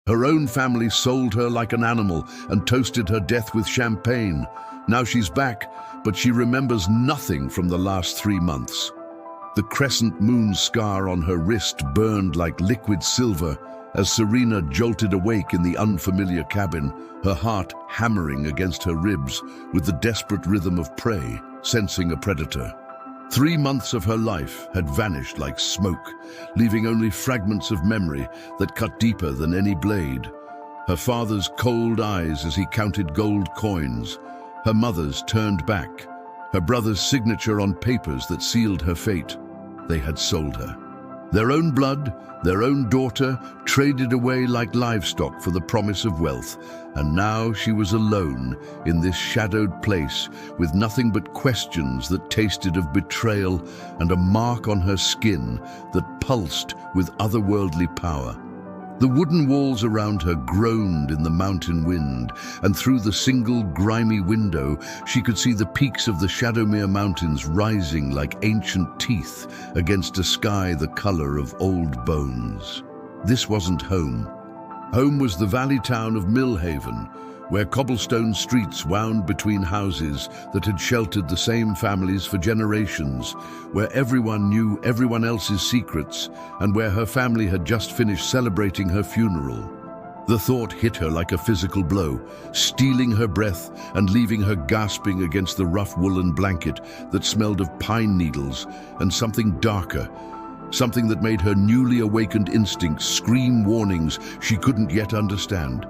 Her own family sold her like an animal and toasted her death with champagne. Now she's back, but she remembers nothing from the last 3 months. The crescent moon scar on her wrist burned like liquid silver as Serena jolted awake in the unfamiliar cabin, her heart hammering against her ribs with the desperate rhythm of prey, sensing a predator. 3 months of her life had vanished like smoke, leaving only fragments of memory that cut deeper than any blade. Her father's cold eyes as he counted gold coins, her mother's turned back, her brother's signature on papers that sealed her fate. They had sold her. Their own blood, their own daughter, traded away like livestock for the promise of wealth. And now she was alone in this shadowed place with nothing but questions that tasted of betrayal and a mark on her skin that pulsed with otherworldly power. The wooden walls around her groaned in the mountain wind, and through the single grimy window she could see the peaks of the Shadowmere Mountains rising like ancient teeth against a sky the color of old bones. This wasn't home. Home was the valley town of Millhaven, where cobblestone streets wound between houses that had sheltered the same families for generations, where everyone knew everyone else's secrets, and where her family had just finished celebrating her funeral. The thought hit her like a physical blow, stealing her breath and leaving her gasping against the rough woolen blanket that smelled of pine needles and something darker, something that made her newly awakened instincts scream warnings she couldn't yet understand.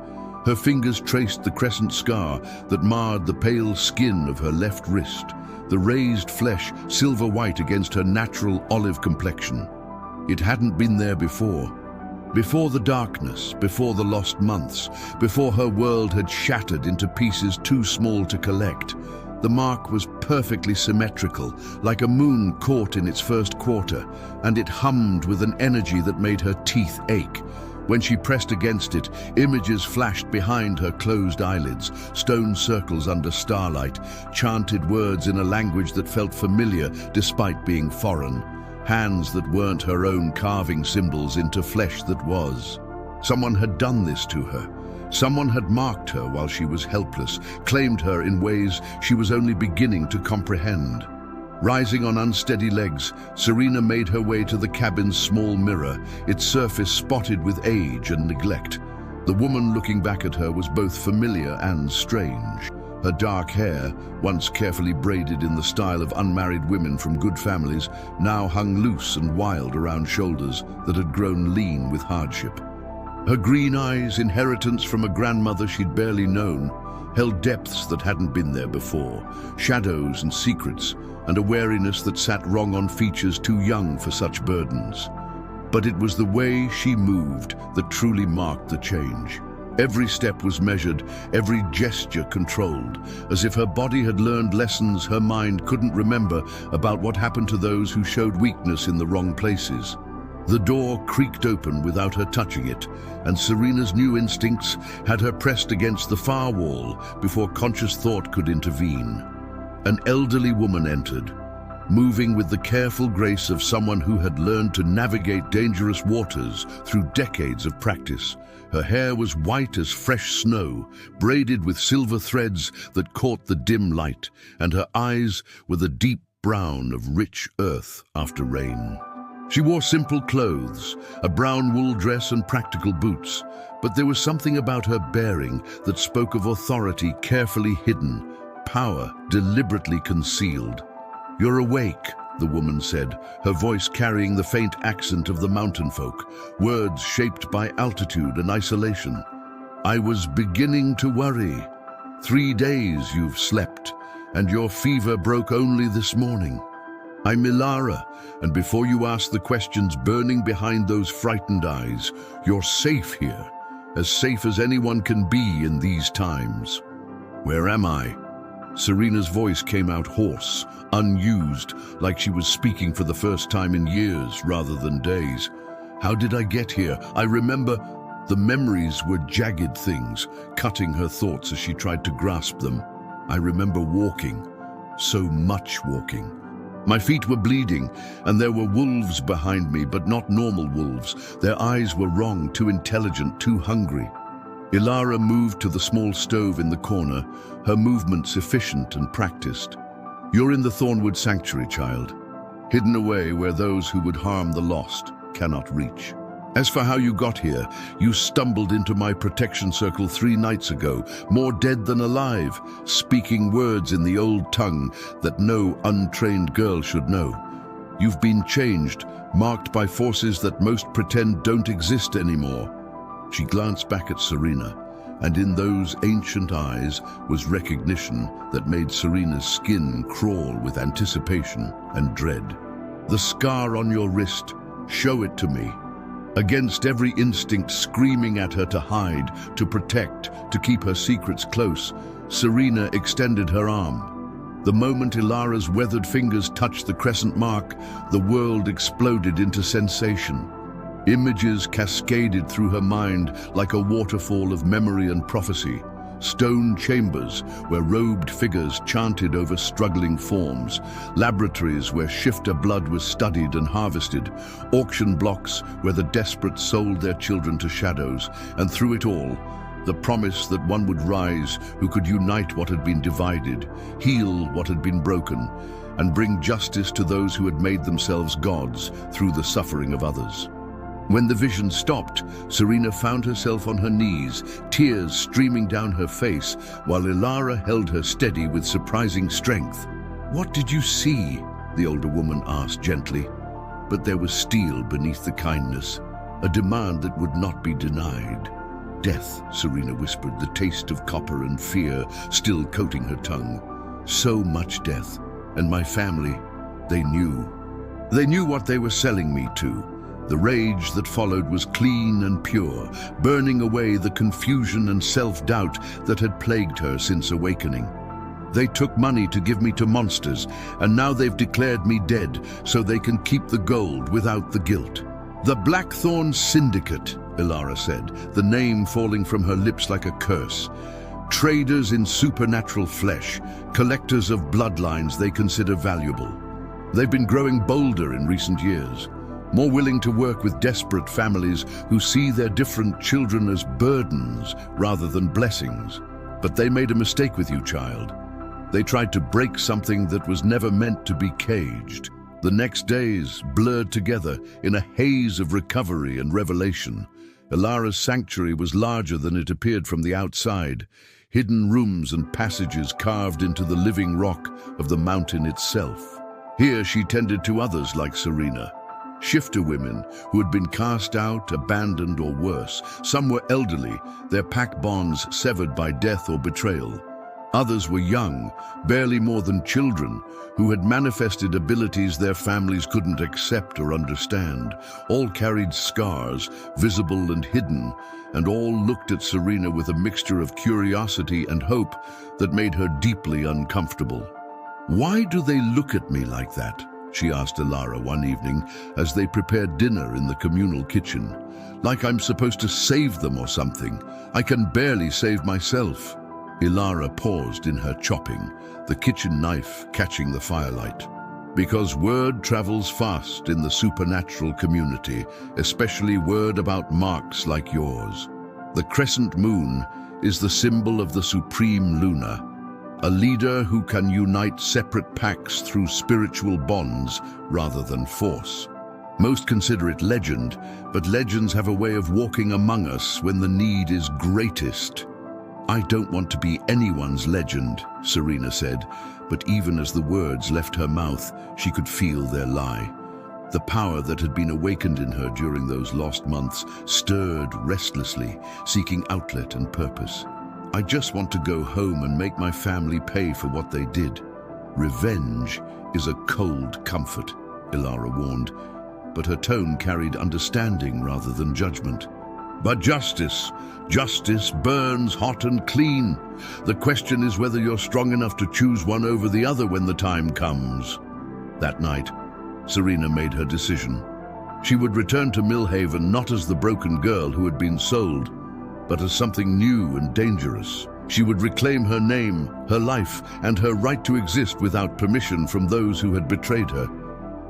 Her fingers traced the crescent scar that marred the pale skin of her left wrist, the raised flesh silver white against her natural olive complexion. It hadn't been there before. Before the darkness, before the lost months, before her world had shattered into pieces too small to collect. The mark was perfectly symmetrical, like a moon caught in its first quarter, and it hummed with an energy that made her teeth ache. When she pressed against it, images flashed behind her closed eyelids, stone circles under starlight, chanted words in a language that felt familiar despite being foreign, hands that weren't her own carving symbols into flesh that was. Someone had done this to her. Someone had marked her while she was helpless, claimed her in ways she was only beginning to comprehend. Rising on unsteady legs, Serena made her way to the cabin's small mirror, its surface spotted with age and neglect. The woman looking back at her was both familiar and strange. Her dark hair, once carefully braided in the style of unmarried women from good families, now hung loose and wild around shoulders that had grown lean with hardship. Her green eyes, inheritance from a grandmother she'd barely known, held depths that hadn't been there before, shadows and secrets, and a wariness that sat wrong on features too young for such burdens. But it was the way she moved that truly marked the change. Every step was measured, every gesture controlled, as if her body had learned lessons her mind couldn't remember about what happened to those who showed weakness in the wrong places. The door creaked open without her touching it, and Serena's new instincts had her pressed against the far wall before conscious thought could intervene. An elderly woman entered, moving with the careful grace of someone who had learned to navigate dangerous waters through decades of practice. Her hair was white as fresh snow, braided with silver threads that caught the dim light, and her eyes were the deep brown of rich earth after rain. She wore simple clothes, a brown wool dress and practical boots, but there was something about her bearing that spoke of authority carefully hidden, power deliberately concealed. "You're awake," the woman said, her voice carrying the faint accent of the mountain folk, words shaped by altitude and isolation. "I was beginning to worry. 3 days you've slept, and your fever broke only this morning. I'm Ilara, and before you ask the questions burning behind those frightened eyes, you're safe here, as safe as anyone can be in these times." "Where am I?" Serena's voice came out hoarse, unused, like she was speaking for the first time in years rather than days. "How did I get here? I remember..." The memories were jagged things, cutting her thoughts as she tried to grasp them. "I remember walking, so much walking. My feet were bleeding, and there were wolves behind me, but not normal wolves. Their eyes were wrong, too intelligent, too hungry. Ilara moved to the small stove in the corner, her movements efficient and practiced. You're in the Thornwood Sanctuary, child, hidden away where those who would harm the lost cannot reach. As for how you got here, you stumbled into my protection circle 3 nights ago, more dead than alive, speaking words in the old tongue that no untrained girl should know. You've been changed, marked by forces that most pretend don't exist anymore. She glanced back at Serena, and in those ancient eyes was recognition that made Serena's skin crawl with anticipation and dread. The scar on your wrist, show it to me. Against every instinct screaming at her to hide, to protect, to keep her secrets close, Serena extended her arm. The moment Ilara's weathered fingers touched the crescent mark, the world exploded into sensation. Images cascaded through her mind like a waterfall of memory and prophecy. Stone chambers where robed figures chanted over struggling forms, laboratories where shifter blood was studied and harvested, auction blocks where the desperate sold their children to shadows, and through it all, the promise that one would rise who could unite what had been divided, heal what had been broken, and bring justice to those who had made themselves gods through the suffering of others. When the vision stopped, Serena found herself on her knees, tears streaming down her face, while Ilara held her steady with surprising strength. "What did you see?" the older woman asked gently. But there was steel beneath the kindness, a demand that would not be denied. "Death," Serena whispered, the taste of copper and fear still coating her tongue. "So much death, and my family, they knew. They knew what they were selling me to." The rage that followed was clean and pure, burning away the confusion and self-doubt that had plagued her since awakening. "They took money to give me to monsters, and now they've declared me dead so they can keep the gold without the guilt." "The Blackthorn Syndicate," Ilara said, the name falling from her lips like a curse. "Traders in supernatural flesh, collectors of bloodlines they consider valuable. They've been growing bolder in recent years, more willing to work with desperate families who see their different children as burdens rather than blessings. But they made a mistake with you, child. They tried to break something that was never meant to be caged." The next days blurred together in a haze of recovery and revelation. Ilara's sanctuary was larger than it appeared from the outside, hidden rooms and passages carved into the living rock of the mountain itself. Here she tended to others like Serena, shifter women who had been cast out, abandoned, or worse. Some were elderly, their pack bonds severed by death or betrayal. Others were young, barely more than children, who had manifested abilities their families couldn't accept or understand. All carried scars, visible and hidden, and all looked at Serena with a mixture of curiosity and hope that made her deeply uncomfortable. "Why do they look at me like that?" she asked Ilara one evening as they prepared dinner in the communal kitchen. "Like I'm supposed to save them or something. I can barely save myself." Ilara paused in her chopping, the kitchen knife catching the firelight. "Because word travels fast in the supernatural community, especially word about marks like yours. The crescent moon is the symbol of the supreme Luna, a leader who can unite separate packs through spiritual bonds rather than force. Most consider it legend, but legends have a way of walking among us when the need is greatest." "I don't want to be anyone's legend," Serena said, but even as the words left her mouth, she could feel their lie. The power that had been awakened in her during those lost months stirred restlessly, seeking outlet and purpose. "I just want to go home and make my family pay for what they did." "Revenge is a cold comfort," Ilara warned, but her tone carried understanding rather than judgment. "But justice burns hot and clean. The question is whether you're strong enough to choose one over the other when the time comes." That night, Serena made her decision. She would return to Millhaven not as the broken girl who had been sold, but as something new and dangerous. She would reclaim her name, her life, and her right to exist without permission from those who had betrayed her.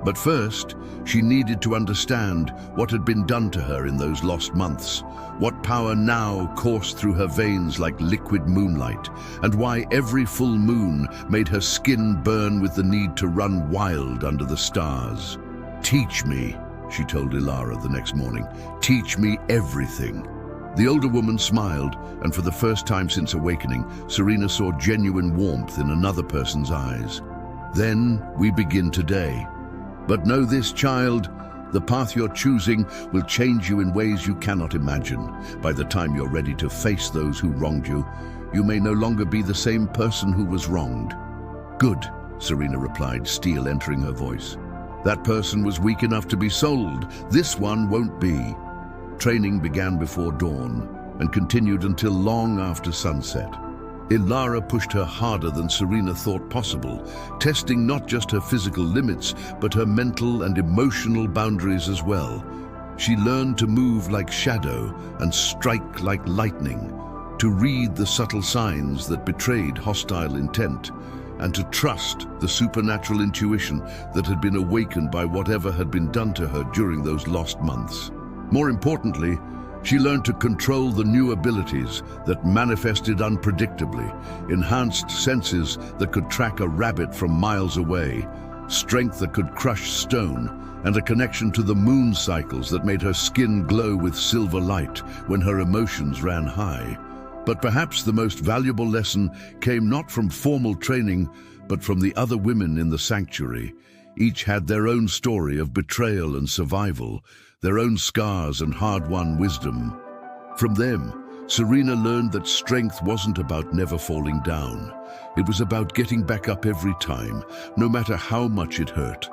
But first, she needed to understand what had been done to her in those lost months, what power now coursed through her veins like liquid moonlight, and why every full moon made her skin burn with the need to run wild under the stars. "Teach me," she told Ilara the next morning. "Teach me everything." The older woman smiled, and for the first time since awakening, Serena saw genuine warmth in another person's eyes. "Then we begin today. But know this, child, the path you're choosing will change you in ways you cannot imagine. By the time you're ready to face those who wronged you, you may no longer be the same person who was wronged." "Good," Serena replied, steel entering her voice. "That person was weak enough to be sold. This one won't be." Training began before dawn and continued until long after sunset. Ilara pushed her harder than Serena thought possible, testing not just her physical limits, but her mental and emotional boundaries as well. She learned to move like shadow and strike like lightning, to read the subtle signs that betrayed hostile intent, and to trust the supernatural intuition that had been awakened by whatever had been done to her during those lost months. More importantly, she learned to control the new abilities that manifested unpredictably, enhanced senses that could track a rabbit from miles away, strength that could crush stone, and a connection to the moon cycles that made her skin glow with silver light when her emotions ran high. But perhaps the most valuable lesson came not from formal training, but from the other women in the sanctuary. Each had their own story of betrayal and survival, their own scars and hard-won wisdom. From them, Serena learned that strength wasn't about never falling down. It was about getting back up every time, no matter how much it hurt.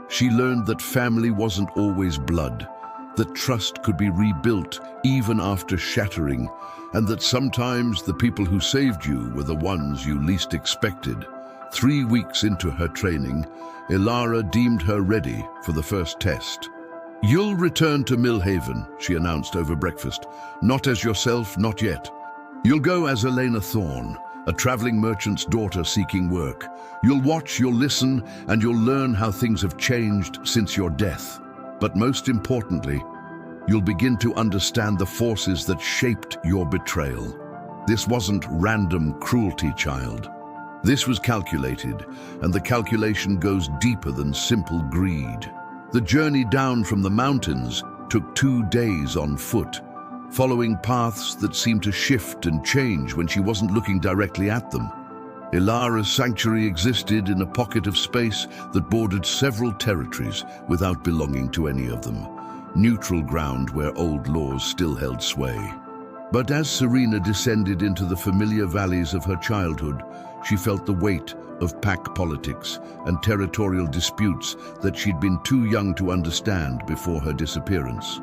She learned that family wasn't always blood, that trust could be rebuilt even after shattering, and that sometimes the people who saved you were the ones you least expected. 3 weeks into her training, Ilara deemed her ready for the first test. "You'll return to Millhaven," she announced over breakfast. "Not as yourself, not yet. You'll go as Elena Thorne, a traveling merchant's daughter seeking work. You'll watch, you'll listen, and you'll learn how things have changed since your death. But most importantly, you'll begin to understand the forces that shaped your betrayal. This wasn't random cruelty, child. This was calculated, and the calculation goes deeper than simple greed." The journey down from the mountains took 2 days on foot, following paths that seemed to shift and change when she wasn't looking directly at them. Ilara's sanctuary existed in a pocket of space that bordered several territories without belonging to any of them, neutral ground where old laws still held sway. But as Serena descended into the familiar valleys of her childhood, she felt the weight of pack politics and territorial disputes that she'd been too young to understand before her disappearance.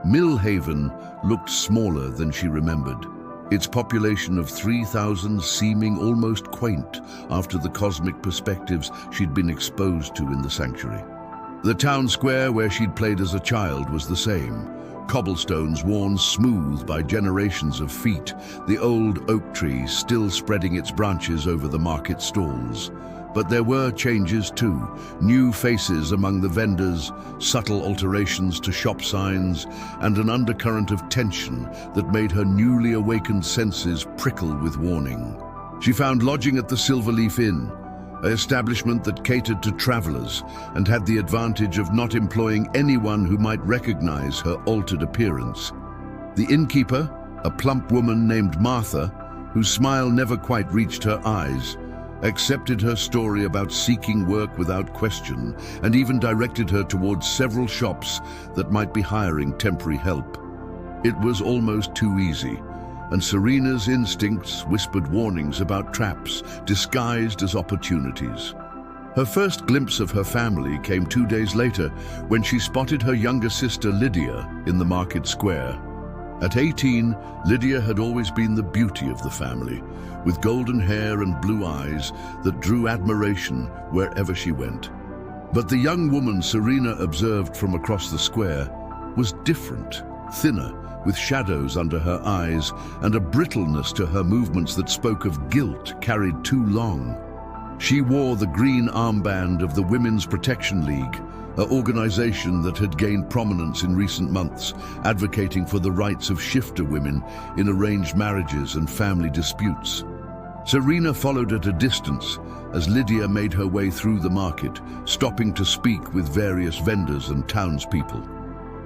Millhaven looked smaller than she remembered, its population of 3,000 seeming almost quaint after the cosmic perspectives she'd been exposed to in the sanctuary. The town square where she'd played as a child was the same, cobblestones worn smooth by generations of feet, the old oak tree still spreading its branches over the market stalls. But there were changes too, new faces among the vendors, subtle alterations to shop signs, and an undercurrent of tension that made her newly awakened senses prickle with warning. She found lodging at the Silverleaf Inn, an establishment that catered to travelers and had the advantage of not employing anyone who might recognize her altered appearance. The innkeeper, a plump woman named Martha, whose smile never quite reached her eyes, accepted her story about seeking work without question and even directed her towards several shops that might be hiring temporary help. It was almost too easy, and Serena's instincts whispered warnings about traps disguised as opportunities. Her first glimpse of her family came 2 days later when she spotted her younger sister Lydia in the market square. At 18, Lydia had always been the beauty of the family, with golden hair and blue eyes that drew admiration wherever she went. But the young woman Serena observed from across the square was different, thinner, with shadows under her eyes and a brittleness to her movements that spoke of guilt carried too long. She wore the green armband of the Women's Protection League, an organization that had gained prominence in recent months, advocating for the rights of shifter women in arranged marriages and family disputes. Serena followed at a distance as Lydia made her way through the market, stopping to speak with various vendors and townspeople.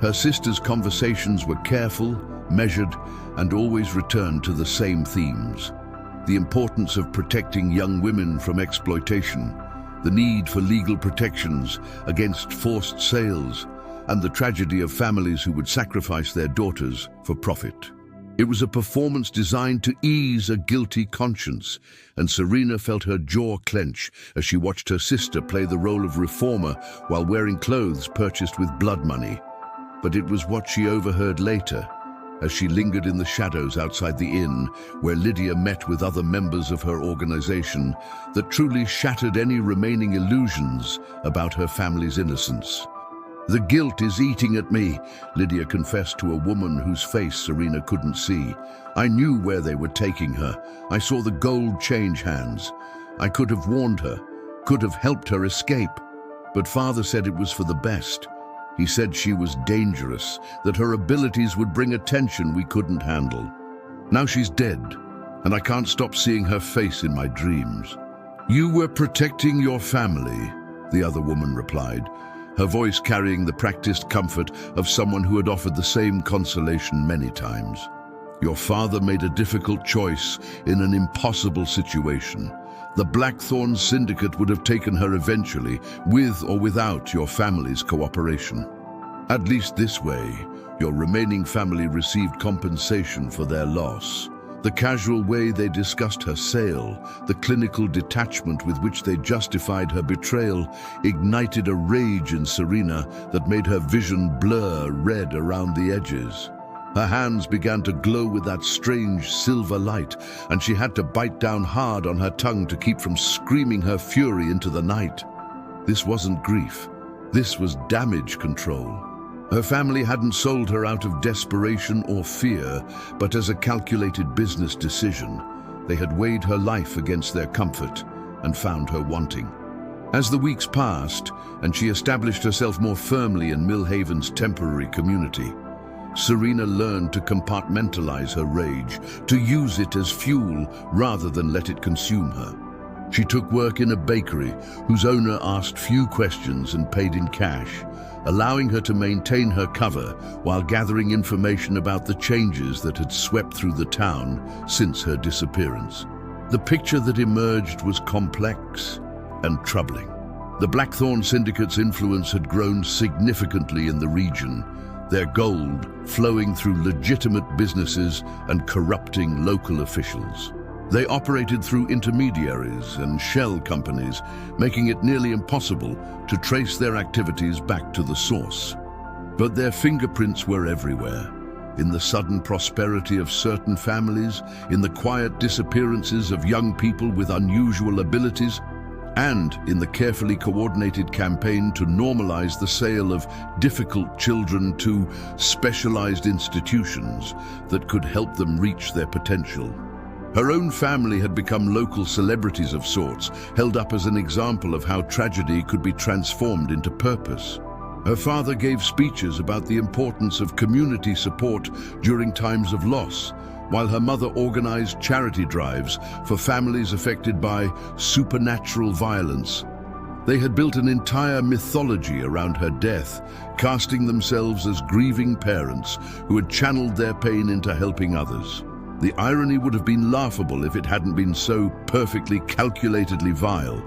Her sister's conversations were careful, measured, and always returned to the same themes: the importance of protecting young women from exploitation, the need for legal protections against forced sales, and the tragedy of families who would sacrifice their daughters for profit. It was a performance designed to ease a guilty conscience, and Serena felt her jaw clench as she watched her sister play the role of reformer while wearing clothes purchased with blood money. But it was what she overheard later, as she lingered in the shadows outside the inn, where Lydia met with other members of her organization, that truly shattered any remaining illusions about her family's innocence. "The guilt is eating at me," Lydia confessed to a woman whose face Serena couldn't see. "I knew where they were taking her. I saw the gold change hands. I could have warned her, could have helped her escape. But Father said it was for the best. He said she was dangerous, that her abilities would bring attention we couldn't handle. Now she's dead, and I can't stop seeing her face in my dreams." "You were protecting your family," the other woman replied, her voice carrying the practiced comfort of someone who had offered the same consolation many times. "Your father made a difficult choice in an impossible situation. The Blackthorn Syndicate would have taken her eventually, with or without your family's cooperation. At least this way, your remaining family received compensation for their loss." The casual way they discussed her sale, the clinical detachment with which they justified her betrayal, ignited a rage in Serena that made her vision blur red around the edges. Her hands began to glow with that strange silver light, and she had to bite down hard on her tongue to keep from screaming her fury into the night. This wasn't grief. This was damage control. Her family hadn't sold her out of desperation or fear, but as a calculated business decision. They had weighed her life against their comfort and found her wanting. As the weeks passed, and she established herself more firmly in Millhaven's temporary community, Serena learned to compartmentalize her rage, to use it as fuel rather than let it consume her. She took work in a bakery whose owner asked few questions and paid in cash, allowing her to maintain her cover while gathering information about the changes that had swept through the town since her disappearance. The picture that emerged was complex and troubling. The Blackthorn Syndicate's influence had grown significantly in the region, their gold flowing through legitimate businesses and corrupting local officials. They operated through intermediaries and shell companies, making it nearly impossible to trace their activities back to the source. But their fingerprints were everywhere, in the sudden prosperity of certain families, in the quiet disappearances of young people with unusual abilities, and in the carefully coordinated campaign to normalize the sale of difficult children to specialized institutions that could help them reach their potential. Her own family had become local celebrities of sorts, held up as an example of how tragedy could be transformed into purpose. Her father gave speeches about the importance of community support during times of loss, while her mother organized charity drives for families affected by supernatural violence. They had built an entire mythology around her death, casting themselves as grieving parents who had channeled their pain into helping others. The irony would have been laughable if it hadn't been so perfectly calculatedly vile.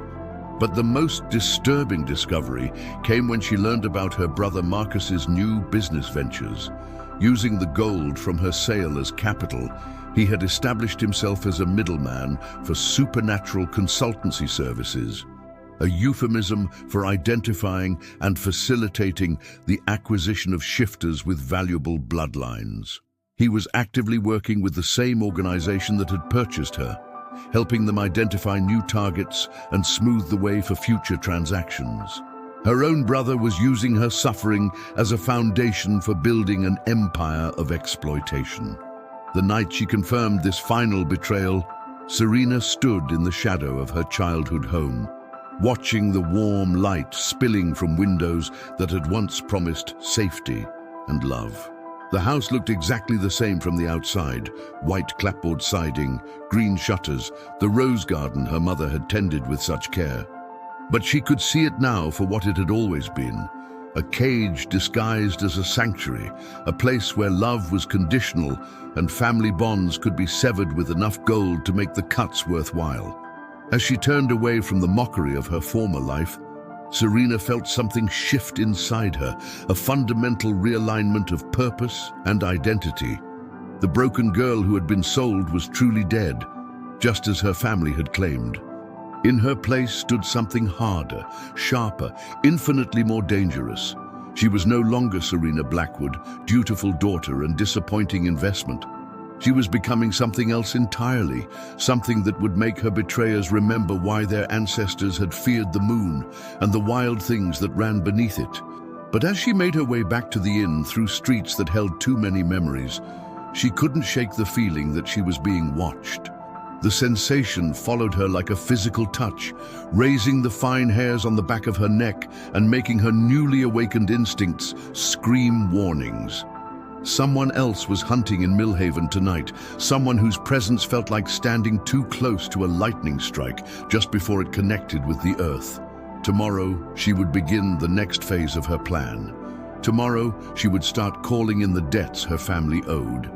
But the most disturbing discovery came when she learned about her brother Marcus's new business ventures. Using the gold from her sale as capital, he had established himself as a middleman for supernatural consultancy services, a euphemism for identifying and facilitating the acquisition of shifters with valuable bloodlines. He was actively working with the same organization that had purchased her, helping them identify new targets and smooth the way for future transactions. Her own brother was using her suffering as a foundation for building an empire of exploitation. The night she confirmed this final betrayal, Serena stood in the shadow of her childhood home, watching the warm light spilling from windows that had once promised safety and love. The house looked exactly the same from the outside: white clapboard siding, green shutters, the rose garden her mother had tended with such care. But she could see it now for what it had always been: a cage disguised as a sanctuary, a place where love was conditional and family bonds could be severed with enough gold to make the cuts worthwhile. As she turned away from the mockery of her former life, Serena felt something shift inside her, a fundamental realignment of purpose and identity. The broken girl who had been sold was truly dead, just as her family had claimed. In her place stood something harder, sharper, infinitely more dangerous. She was no longer Serena Blackwood, dutiful daughter and disappointing investment. She was becoming something else entirely, something that would make her betrayers remember why their ancestors had feared the moon and the wild things that ran beneath it. But as she made her way back to the inn through streets that held too many memories, she couldn't shake the feeling that she was being watched. The sensation followed her like a physical touch, raising the fine hairs on the back of her neck and making her newly awakened instincts scream warnings. Someone else was hunting in Millhaven tonight, someone whose presence felt like standing too close to a lightning strike just before it connected with the earth. Tomorrow, she would begin the next phase of her plan. Tomorrow, she would start calling in the debts her family owed.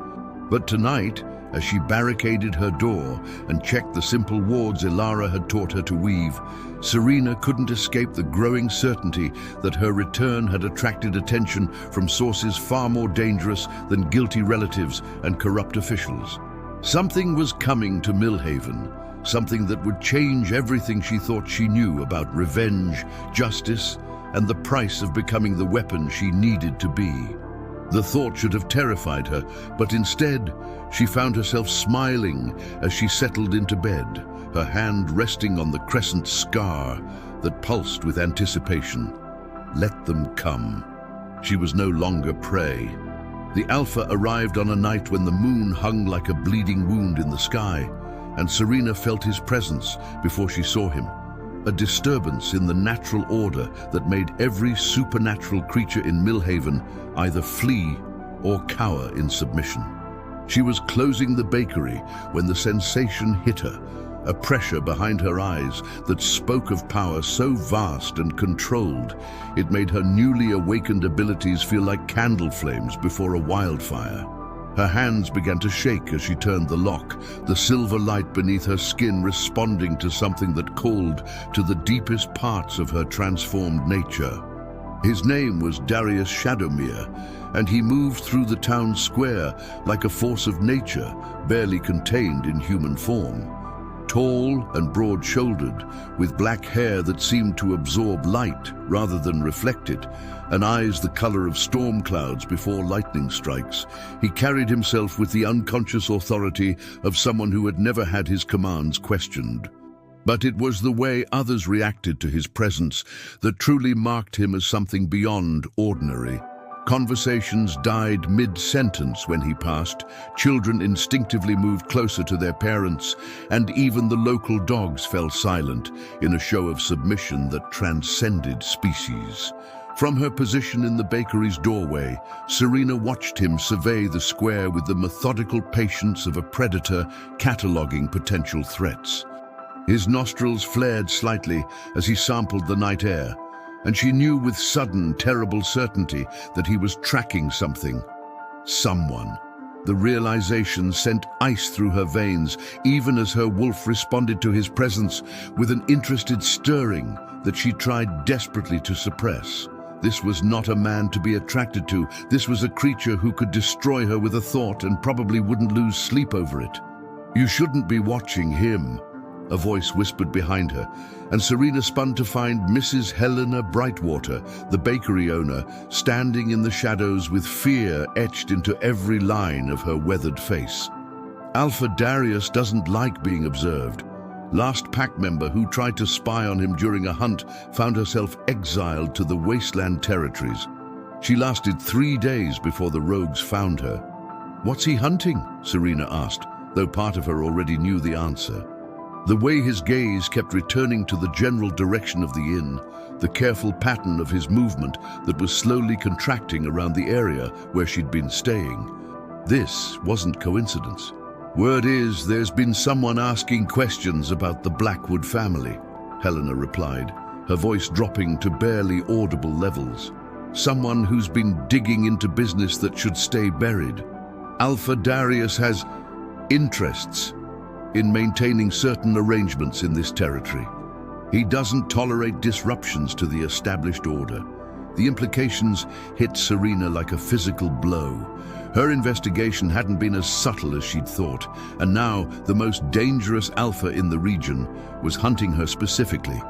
But tonight, as she barricaded her door and checked the simple wards Ilara had taught her to weave, Serena couldn't escape the growing certainty that her return had attracted attention from sources far more dangerous than guilty relatives and corrupt officials. Something was coming to Millhaven, something that would change everything she thought she knew about revenge, justice, and the price of becoming the weapon she needed to be. The thought should have terrified her, but instead, she found herself smiling as she settled into bed, her hand resting on the crescent scar that pulsed with anticipation. Let them come. She was no longer prey. The Alpha arrived on a night when the moon hung like a bleeding wound in the sky, and Serena felt his presence before she saw him. A disturbance in the natural order that made every supernatural creature in Millhaven either flee or cower in submission. She was closing the bakery when the sensation hit her, a pressure behind her eyes that spoke of power so vast and controlled, it made her newly awakened abilities feel like candle flames before a wildfire. Her hands began to shake as she turned the lock, the silver light beneath her skin responding to something that called to the deepest parts of her transformed nature. His name was Darius Shadowmere, and he moved through the town square like a force of nature, barely contained in human form. Tall and broad-shouldered, with black hair that seemed to absorb light rather than reflect it, and eyes the color of storm clouds before lightning strikes, he carried himself with the unconscious authority of someone who had never had his commands questioned. But it was the way others reacted to his presence that truly marked him as something beyond ordinary. Conversations died mid-sentence when he passed, children instinctively moved closer to their parents, and even the local dogs fell silent in a show of submission that transcended species. From her position in the bakery's doorway, Serena watched him survey the square with the methodical patience of a predator cataloging potential threats. His nostrils flared slightly as he sampled the night air, and she knew with sudden, terrible certainty that he was tracking something. Someone. The realization sent ice through her veins, even as her wolf responded to his presence with an interested stirring that she tried desperately to suppress. This was not a man to be attracted to. This was a creature who could destroy her with a thought and probably wouldn't lose sleep over it. "You shouldn't be watching him," a voice whispered behind her, and Serena spun to find Mrs. Helena Brightwater, the bakery owner, standing in the shadows with fear etched into every line of her weathered face. "Alpha Darius doesn't like being observed. last pack member who tried to spy on him during a hunt, found herself exiled to the wasteland territories. She lasted 3 days before the rogues found her. "What's he hunting?" Serena asked, though part of her already knew the answer. The way his gaze kept returning to the general direction of the inn, the careful pattern of his movement that was slowly contracting around the area where she'd been staying. This wasn't coincidence. "Word is there's been someone asking questions about the Blackwood family," Helena replied, her voice dropping to barely audible levels. "Someone who's been digging into business that should stay buried. Alpha Darius has interests in maintaining certain arrangements in this territory. He doesn't tolerate disruptions to the established order." The implications hit Serena like a physical blow. Her investigation hadn't been as subtle as she'd thought, and now the most dangerous alpha in the region was hunting her specifically.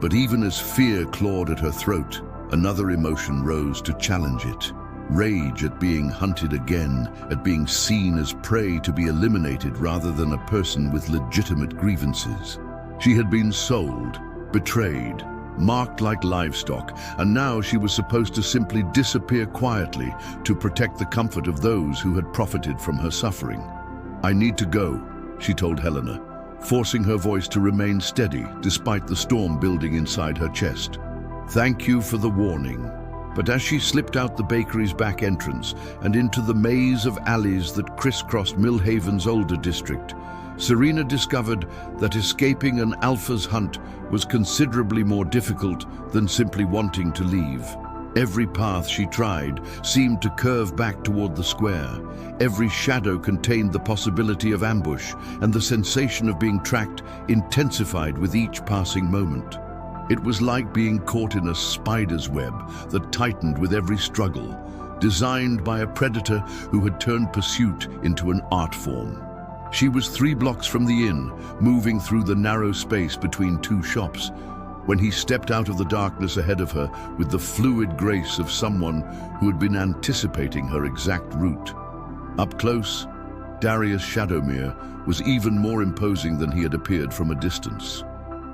But even as fear clawed at her throat, another emotion rose to challenge it. Rage at being hunted again, at being seen as prey to be eliminated rather than a person with legitimate grievances. She had been sold, betrayed, marked like livestock, and now she was supposed to simply disappear quietly to protect the comfort of those who had profited from her suffering. "I need to go," she told Helena, forcing her voice to remain steady despite the storm building inside her chest. "Thank you for the warning." But as she slipped out the bakery's back entrance and into the maze of alleys that crisscrossed Millhaven's older district, Serena discovered that escaping an alpha's hunt was considerably more difficult than simply wanting to leave. Every path she tried seemed to curve back toward the square. Every shadow contained the possibility of ambush, and the sensation of being tracked intensified with each passing moment. It was like being caught in a spider's web that tightened with every struggle, designed by a predator who had turned pursuit into an art form. She was 3 blocks from the inn, moving through the narrow space between 2 shops, when he stepped out of the darkness ahead of her with the fluid grace of someone who had been anticipating her exact route. Up close, Darius Shadowmere was even more imposing than he had appeared from a distance.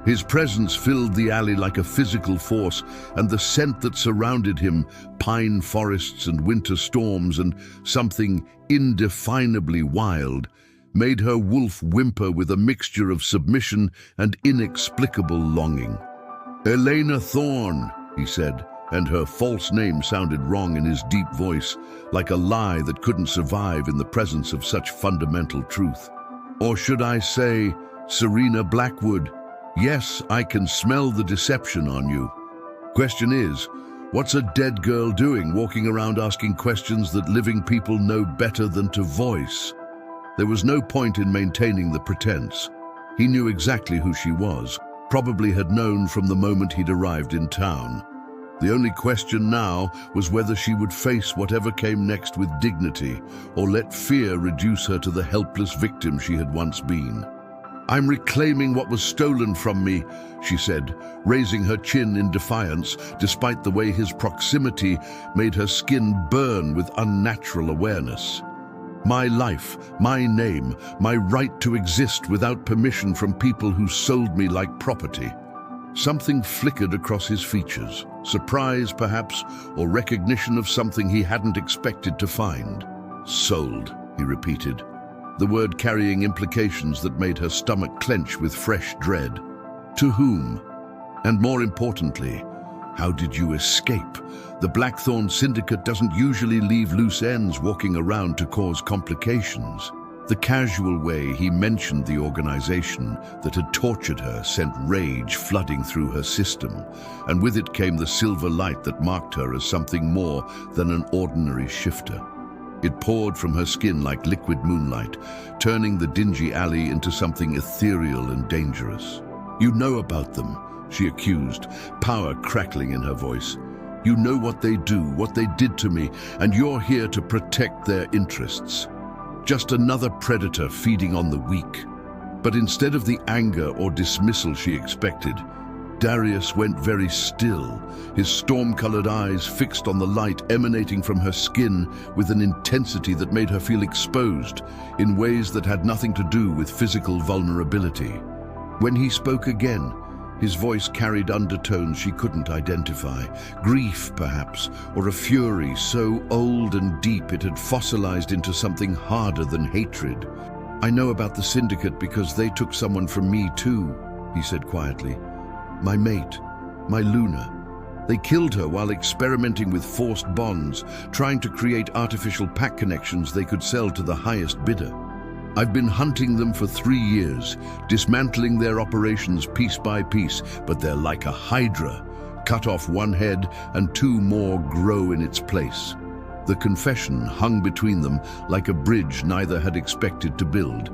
His presence filled the alley like a physical force, and the scent that surrounded him, pine forests and winter storms and something indefinably wild, made her wolf whimper with a mixture of submission and inexplicable longing. "Elena Thorne," he said, and her false name sounded wrong in his deep voice, like a lie that couldn't survive in the presence of such fundamental truth. "Or should I say, Serena Blackwood? Yes, I can smell the deception on you. Question is, what's a dead girl doing walking around asking questions that living people know better than to voice?" There was no point in maintaining the pretense. He knew exactly who she was, probably had known from the moment he'd arrived in town. The only question now was whether she would face whatever came next with dignity, or let fear reduce her to the helpless victim she had once been. "I'm reclaiming what was stolen from me," she said, raising her chin in defiance, despite the way his proximity made her skin burn with unnatural awareness. "My life, my name, my right to exist without permission from people who sold me like property." Something flickered across his features, surprise perhaps, or recognition of something he hadn't expected to find. "Sold," he repeated, the word carrying implications that made her stomach clench with fresh dread. To whom? And more importantly, how did you escape? The Blackthorn Syndicate doesn't usually leave loose ends walking around to cause complications. The casual way he mentioned the organization that had tortured her sent rage flooding through her system, and with it came the silver light that marked her as something more than an ordinary shifter. It poured from her skin like liquid moonlight, turning the dingy alley into something ethereal and dangerous. "You know about them," she accused, power crackling in her voice. "You know what they do, what they did to me, and you're here to protect their interests. Just another predator feeding on the weak." But instead of the anger or dismissal she expected, Darius went very still, his storm-colored eyes fixed on the light emanating from her skin with an intensity that made her feel exposed in ways that had nothing to do with physical vulnerability. When he spoke again, his voice carried undertones she couldn't identify. Grief, perhaps, or a fury so old and deep it had fossilized into something harder than hatred. "I know about the syndicate because they took someone from me too," he said quietly. "My mate, my Luna. They killed her while experimenting with forced bonds, trying to create artificial pack connections they could sell to the highest bidder. I've been hunting them for 3 years, dismantling their operations piece by piece, but they're like a hydra. Cut off one head and 2 more grow in its place." The confession hung between them like a bridge neither had expected to build.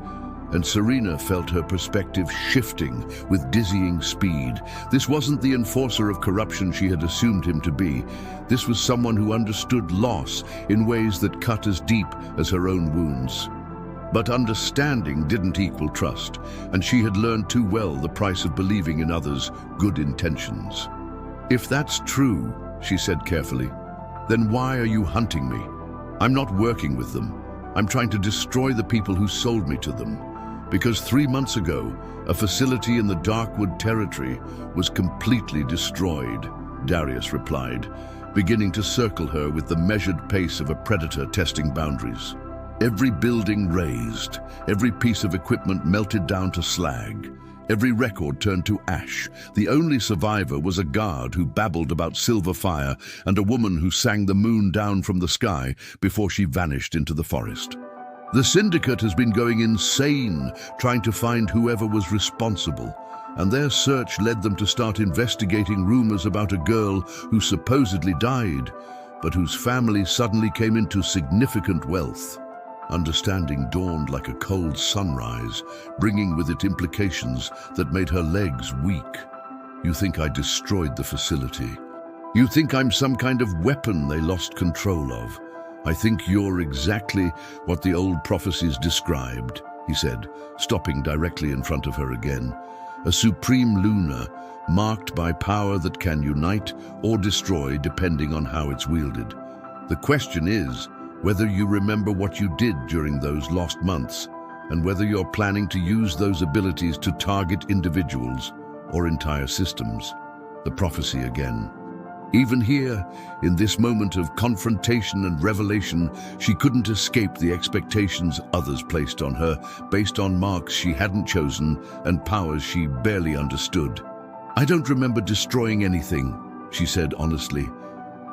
And Serena felt her perspective shifting with dizzying speed. This wasn't the enforcer of corruption she had assumed him to be. This was someone who understood loss in ways that cut as deep as her own wounds. But understanding didn't equal trust, and she had learned too well the price of believing in others' good intentions. "If that's true," she said carefully, "then why are you hunting me? I'm not working with them. I'm trying to destroy the people who sold me to them. Because 3 months ago, a facility in the Darkwood territory was completely destroyed," Darius replied, beginning to circle her with the measured pace of a predator testing boundaries. Every building razed, every piece of equipment melted down to slag, every record turned to ash. The only survivor was a guard who babbled about silver fire and a woman who sang the moon down from the sky before she vanished into the forest. The syndicate has been going insane trying to find whoever was responsible, and their search led them to start investigating rumors about a girl who supposedly died, but whose family suddenly came into significant wealth. Understanding dawned like a cold sunrise, bringing with it implications that made her legs weak. "You think I destroyed the facility? You think I'm some kind of weapon they lost control of? I think you're exactly what the old prophecies described," he said, stopping directly in front of her again. "A supreme Luna, marked by power that can unite or destroy depending on how it's wielded. The question is whether you remember what you did during those lost months, and whether you're planning to use those abilities to target individuals or entire systems." The prophecy again. Even here, in this moment of confrontation and revelation, she couldn't escape the expectations others placed on her, based on marks she hadn't chosen and powers she barely understood. "I don't remember destroying anything," she said honestly.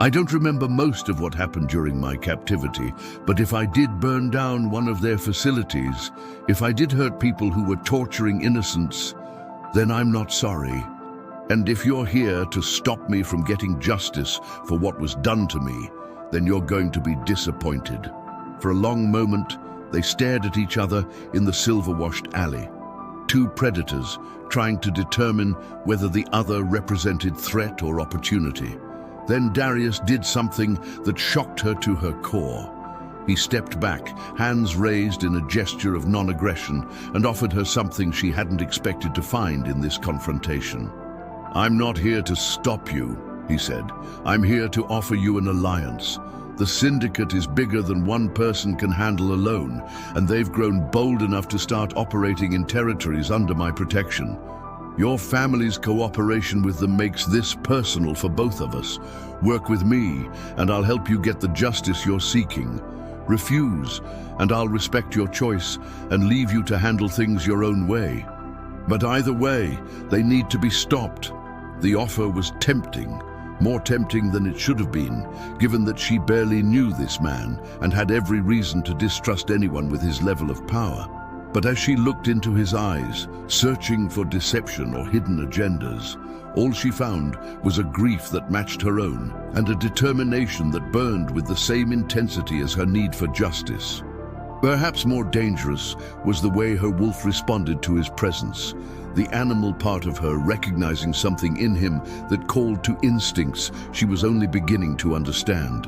"I don't remember most of what happened during my captivity, but if I did burn down one of their facilities, if I did hurt people who were torturing innocents, then I'm not sorry. And if you're here to stop me from getting justice for what was done to me, then you're going to be disappointed." For a long moment, they stared at each other in the silver-washed alley. Two predators trying to determine whether the other represented threat or opportunity. Then Darius did something that shocked her to her core. He stepped back, hands raised in a gesture of non-aggression, and offered her something she hadn't expected to find in this confrontation. "I'm not here to stop you," he said. "I'm here to offer you an alliance. The syndicate is bigger than one person can handle alone, and they've grown bold enough to start operating in territories under my protection. Your family's cooperation with them makes this personal for both of us. Work with me, and I'll help you get the justice you're seeking. Refuse, and I'll respect your choice and leave you to handle things your own way. But either way, they need to be stopped." The offer was tempting, more tempting than it should have been, given that she barely knew this man and had every reason to distrust anyone with his level of power. But as she looked into his eyes, searching for deception or hidden agendas, all she found was a grief that matched her own and a determination that burned with the same intensity as her need for justice. Perhaps more dangerous was the way her wolf responded to his presence, the animal part of her recognizing something in him that called to instincts she was only beginning to understand.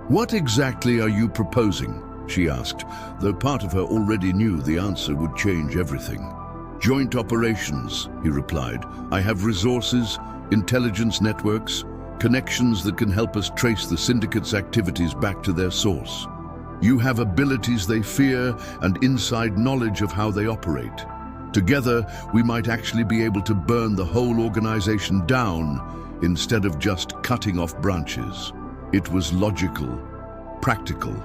"What exactly are you proposing?" she asked, though part of her already knew the answer would change everything. "Joint operations," he replied. "I have resources, intelligence networks, connections that can help us trace the syndicate's activities back to their source. You have abilities they fear and inside knowledge of how they operate. Together, we might actually be able to burn the whole organization down instead of just cutting off branches. It was logical, practical,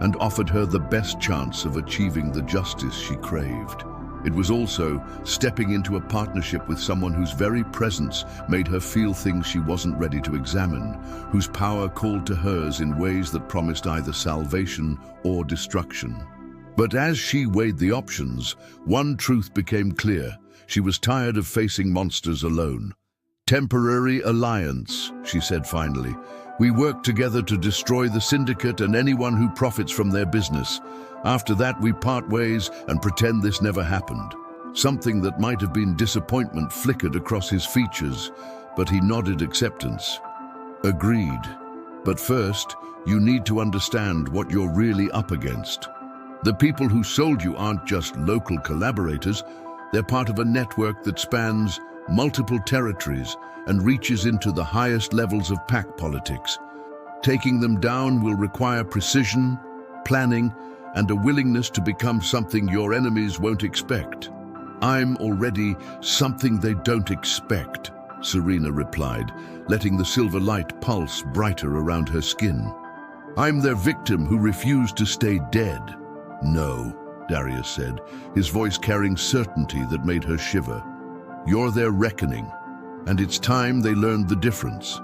and offered her the best chance of achieving the justice she craved. It was also stepping into a partnership with someone whose very presence made her feel things she wasn't ready to examine, whose power called to hers in ways that promised either salvation or destruction. But as she weighed the options, one truth became clear. She was tired of facing monsters alone. "Temporary alliance," she said finally. "We work together to destroy the syndicate and anyone who profits from their business. After that, we part ways and pretend this never happened." Something that might have been disappointment flickered across his features, but he nodded acceptance. "Agreed. But first, you need to understand what you're really up against. The people who sold you aren't just local collaborators. They're part of a network that spans multiple territories and reaches into the highest levels of pack politics. Taking them down will require precision, planning, and a willingness to become something your enemies won't expect." "I'm already something they don't expect," Serena replied, letting the silver light pulse brighter around her skin. "I'm their victim who refused to stay dead." "No," Darius said, his voice carrying certainty that made her shiver. "You're their reckoning, and it's time they learned the difference."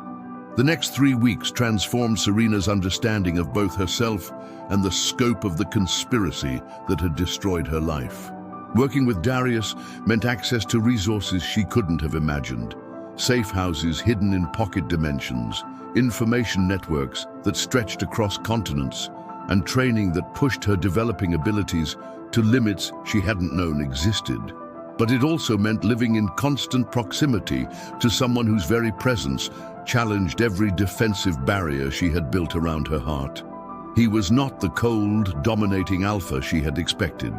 The next 3 weeks transformed Serena's understanding of both herself and the scope of the conspiracy that had destroyed her life. Working with Darius meant access to resources she couldn't have imagined. Safe houses hidden in pocket dimensions, information networks that stretched across continents, and training that pushed her developing abilities to limits she hadn't known existed. But it also meant living in constant proximity to someone whose very presence challenged every defensive barrier she had built around her heart. He was not the cold, dominating alpha she had expected.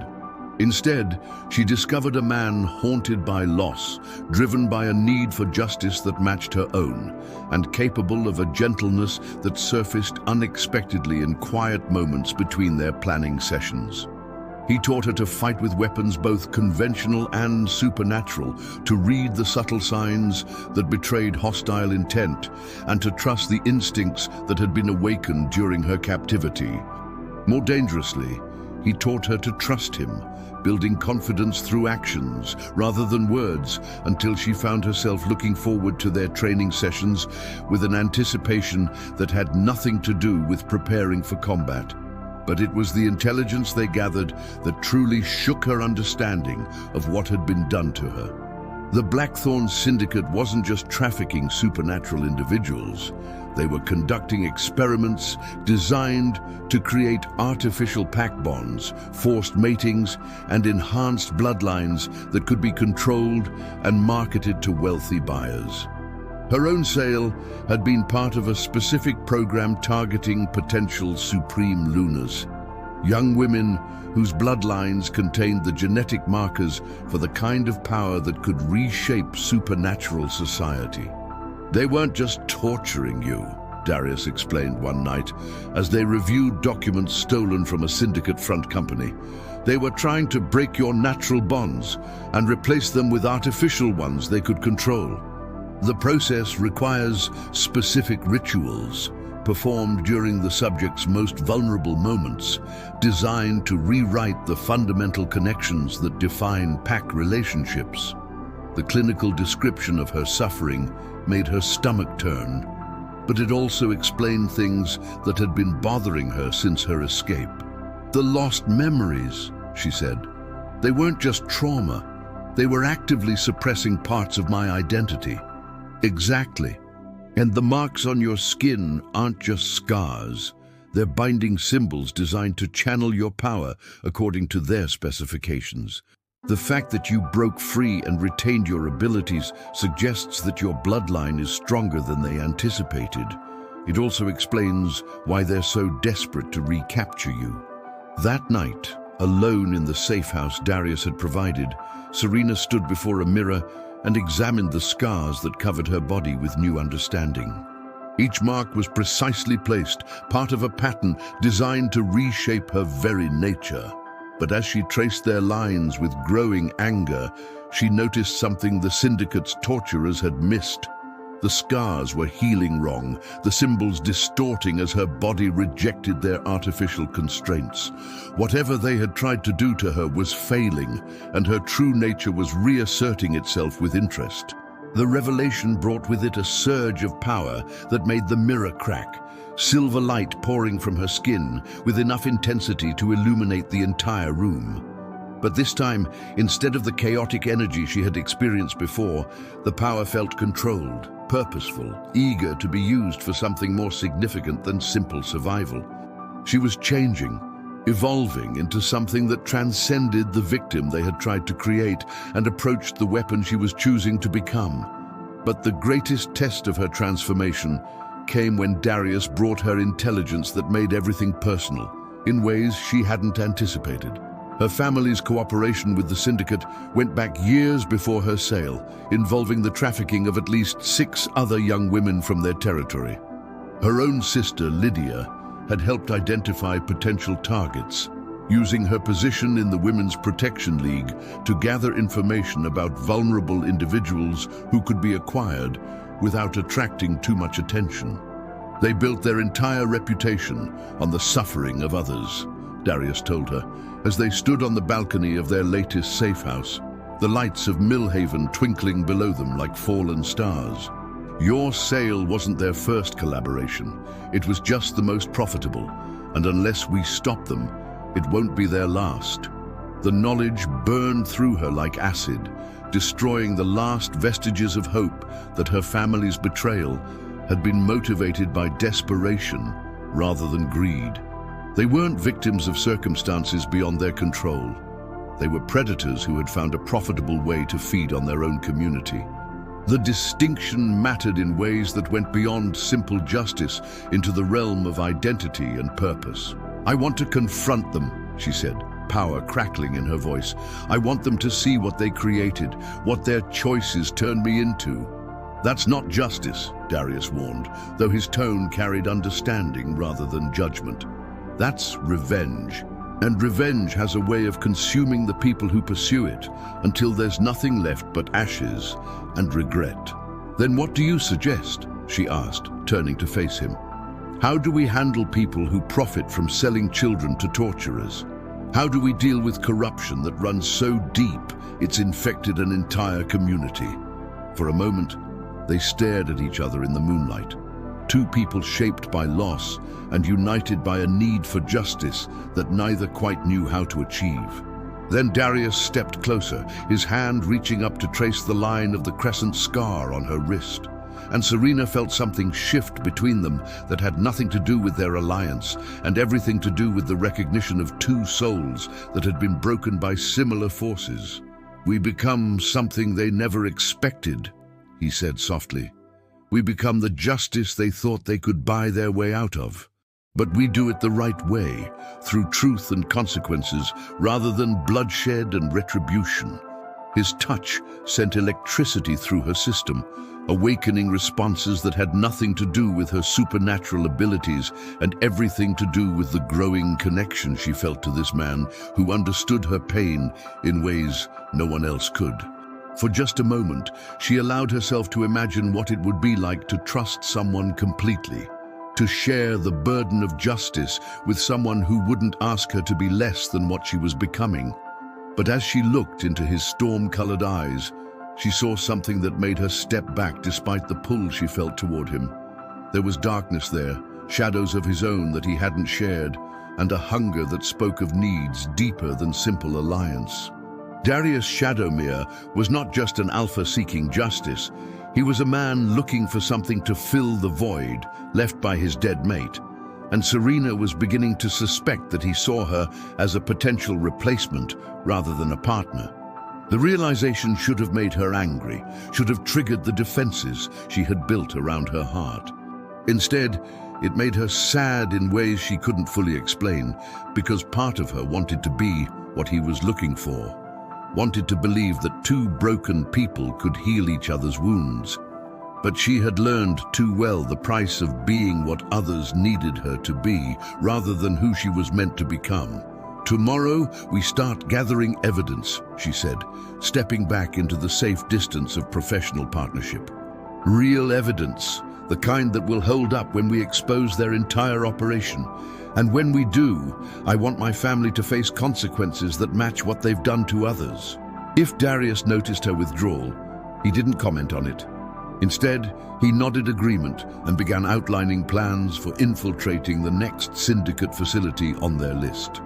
Instead, she discovered a man haunted by loss, driven by a need for justice that matched her own, and capable of a gentleness that surfaced unexpectedly in quiet moments between their planning sessions. He taught her to fight with weapons both conventional and supernatural, to read the subtle signs that betrayed hostile intent, and to trust the instincts that had been awakened during her captivity. More dangerously, he taught her to trust him, building confidence through actions rather than words, until she found herself looking forward to their training sessions with an anticipation that had nothing to do with preparing for combat. But it was the intelligence they gathered that truly shook her understanding of what had been done to her. The Blackthorn Syndicate wasn't just trafficking supernatural individuals. They were conducting experiments designed to create artificial pack bonds, forced matings, and enhanced bloodlines that could be controlled and marketed to wealthy buyers. Her own sale had been part of a specific program targeting potential supreme Lunas, young women whose bloodlines contained the genetic markers for the kind of power that could reshape supernatural society. "They weren't just torturing you," Darius explained one night, as they reviewed documents stolen from a syndicate front company. "They were trying to break your natural bonds and replace them with artificial ones they could control. The process requires specific rituals, performed during the subject's most vulnerable moments, designed to rewrite the fundamental connections that define pack relationships." The clinical description of her suffering made her stomach turn, but it also explained things that had been bothering her since her escape. "The lost memories," she said. "They weren't just trauma. They were actively suppressing parts of my identity." "Exactly. And the marks on your skin aren't just scars. They're binding symbols designed to channel your power according to their specifications. The fact that you broke free and retained your abilities suggests that your bloodline is stronger than they anticipated. It also explains why they're so desperate to recapture you." That night, alone in the safe house Darius had provided, Serena stood before a mirror and examined the scars that covered her body with new understanding. Each mark was precisely placed, part of a pattern designed to reshape her very nature. But as she traced their lines with growing anger, she noticed something the syndicate's torturers had missed. The scars were healing wrong, the symbols distorting as her body rejected their artificial constraints. Whatever they had tried to do to her was failing, and her true nature was reasserting itself with interest. The revelation brought with it a surge of power that made the mirror crack, silver light pouring from her skin with enough intensity to illuminate the entire room. But this time, instead of the chaotic energy she had experienced before, the power felt controlled, purposeful, eager to be used for something more significant than simple survival. She was changing, evolving into something that transcended the victim they had tried to create and approached the weapon she was choosing to become. But the greatest test of her transformation came when Darius brought her intelligence that made everything personal, in ways she hadn't anticipated. Her family's cooperation with the syndicate went back years before her sale, involving the trafficking of at least 6 other young women from their territory. Her own sister, Lydia, had helped identify potential targets, using her position in the Women's Protection League to gather information about vulnerable individuals who could be acquired without attracting too much attention. They built their entire reputation on the suffering of others, Darius told her, as they stood on the balcony of their latest safe house, the lights of Millhaven twinkling below them like fallen stars. Your sale wasn't their first collaboration. It was just the most profitable, and unless we stop them, it won't be their last. The knowledge burned through her like acid, destroying the last vestiges of hope that her family's betrayal had been motivated by desperation rather than greed. They weren't victims of circumstances beyond their control. They were predators who had found a profitable way to feed on their own community. The distinction mattered in ways that went beyond simple justice into the realm of identity and purpose. "I want to confront them," she said, power crackling in her voice. "I want them to see what they created, what their choices turned me into." "That's not justice," Darius warned, though his tone carried understanding rather than judgment. "That's revenge. And revenge has a way of consuming the people who pursue it until there's nothing left but ashes and regret." "Then what do you suggest?" she asked, turning to face him. "How do we handle people who profit from selling children to torturers? How do we deal with corruption that runs so deep it's infected an entire community?" For a moment, they stared at each other in the moonlight. Two people shaped by loss and united by a need for justice that neither quite knew how to achieve. Then Darius stepped closer, his hand reaching up to trace the line of the crescent scar on her wrist. And Serena felt something shift between them that had nothing to do with their alliance and everything to do with the recognition of two souls that had been broken by similar forces. "We become something they never expected," he said softly. "We become the justice they thought they could buy their way out of. But we do it the right way, through truth and consequences, rather than bloodshed and retribution." His touch sent electricity through her system, awakening responses that had nothing to do with her supernatural abilities and everything to do with the growing connection she felt to this man who understood her pain in ways no one else could. For just a moment, she allowed herself to imagine what it would be like to trust someone completely, to share the burden of justice with someone who wouldn't ask her to be less than what she was becoming. But as she looked into his storm-colored eyes, she saw something that made her step back despite the pull she felt toward him. There was darkness there, shadows of his own that he hadn't shared, and a hunger that spoke of needs deeper than simple alliance. Darius Shadowmere was not just an alpha seeking justice. He was a man looking for something to fill the void left by his dead mate. And Serena was beginning to suspect that he saw her as a potential replacement rather than a partner. The realization should have made her angry, should have triggered the defenses she had built around her heart. Instead, it made her sad in ways she couldn't fully explain, because part of her wanted to be what he was looking for. Wanted to believe that two broken people could heal each other's wounds. But she had learned too well the price of being what others needed her to be, rather than who she was meant to become. Tomorrow, we start gathering evidence, she said, stepping back into the safe distance of professional partnership. Real evidence, the kind that will hold up when we expose their entire operation. And when we do, I want my family to face consequences that match what they've done to others. If Darius noticed her withdrawal, he didn't comment on it. Instead, he nodded agreement and began outlining plans for infiltrating the next syndicate facility on their list.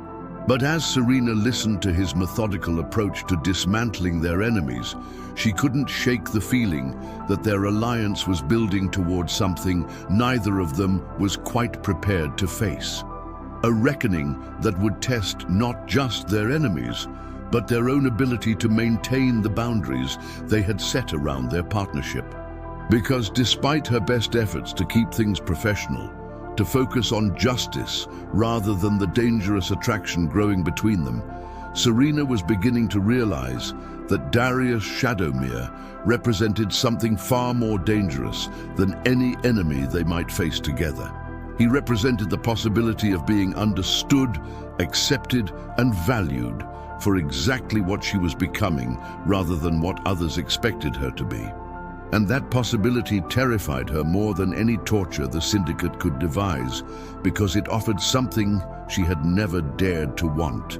But as Serena listened to his methodical approach to dismantling their enemies, she couldn't shake the feeling that their alliance was building towards something neither of them was quite prepared to face. A reckoning that would test not just their enemies, but their own ability to maintain the boundaries they had set around their partnership. Because despite her best efforts to keep things professional, to focus on justice rather than the dangerous attraction growing between them, Serena was beginning to realize that Darius Shadowmere represented something far more dangerous than any enemy they might face together. He represented the possibility of being understood, accepted, and valued for exactly what she was becoming rather than what others expected her to be. And that possibility terrified her more than any torture the syndicate could devise, because it offered something she had never dared to want,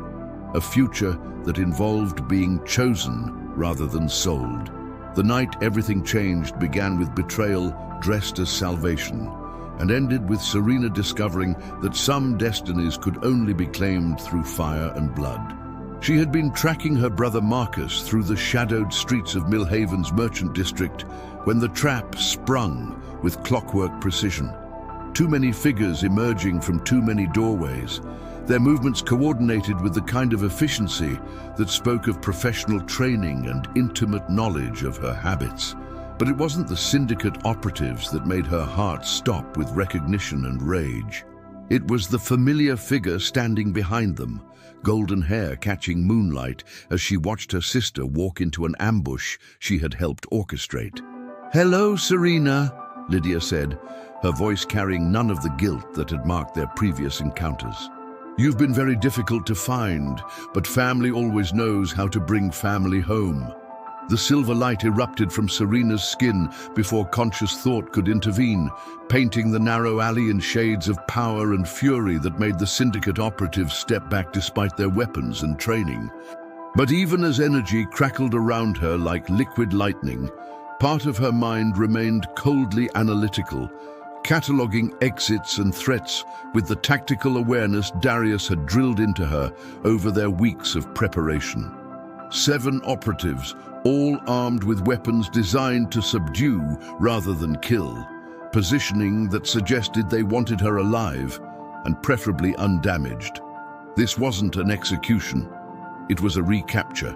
a future that involved being chosen rather than sold. The night everything changed began with betrayal dressed as salvation, and ended with Serena discovering that some destinies could only be claimed through fire and blood. She had been tracking her brother Marcus through the shadowed streets of Millhaven's merchant district when the trap sprung with clockwork precision. Too many figures emerging from too many doorways, their movements coordinated with the kind of efficiency that spoke of professional training and intimate knowledge of her habits. But it wasn't the syndicate operatives that made her heart stop with recognition and rage. It was the familiar figure standing behind them, golden hair catching moonlight as she watched her sister walk into an ambush she had helped orchestrate. "Hello, Serena," Lydia said, her voice carrying none of the guilt that had marked their previous encounters. "You've been very difficult to find, but family always knows how to bring family home." The silver light erupted from Serena's skin before conscious thought could intervene, painting the narrow alley in shades of power and fury that made the syndicate operatives step back despite their weapons and training. But even as energy crackled around her like liquid lightning, part of her mind remained coldly analytical, cataloging exits and threats with the tactical awareness Darius had drilled into her over their weeks of preparation. 7 operatives, all armed with weapons designed to subdue rather than kill, positioning that suggested they wanted her alive and preferably undamaged. This wasn't an execution, it was a recapture.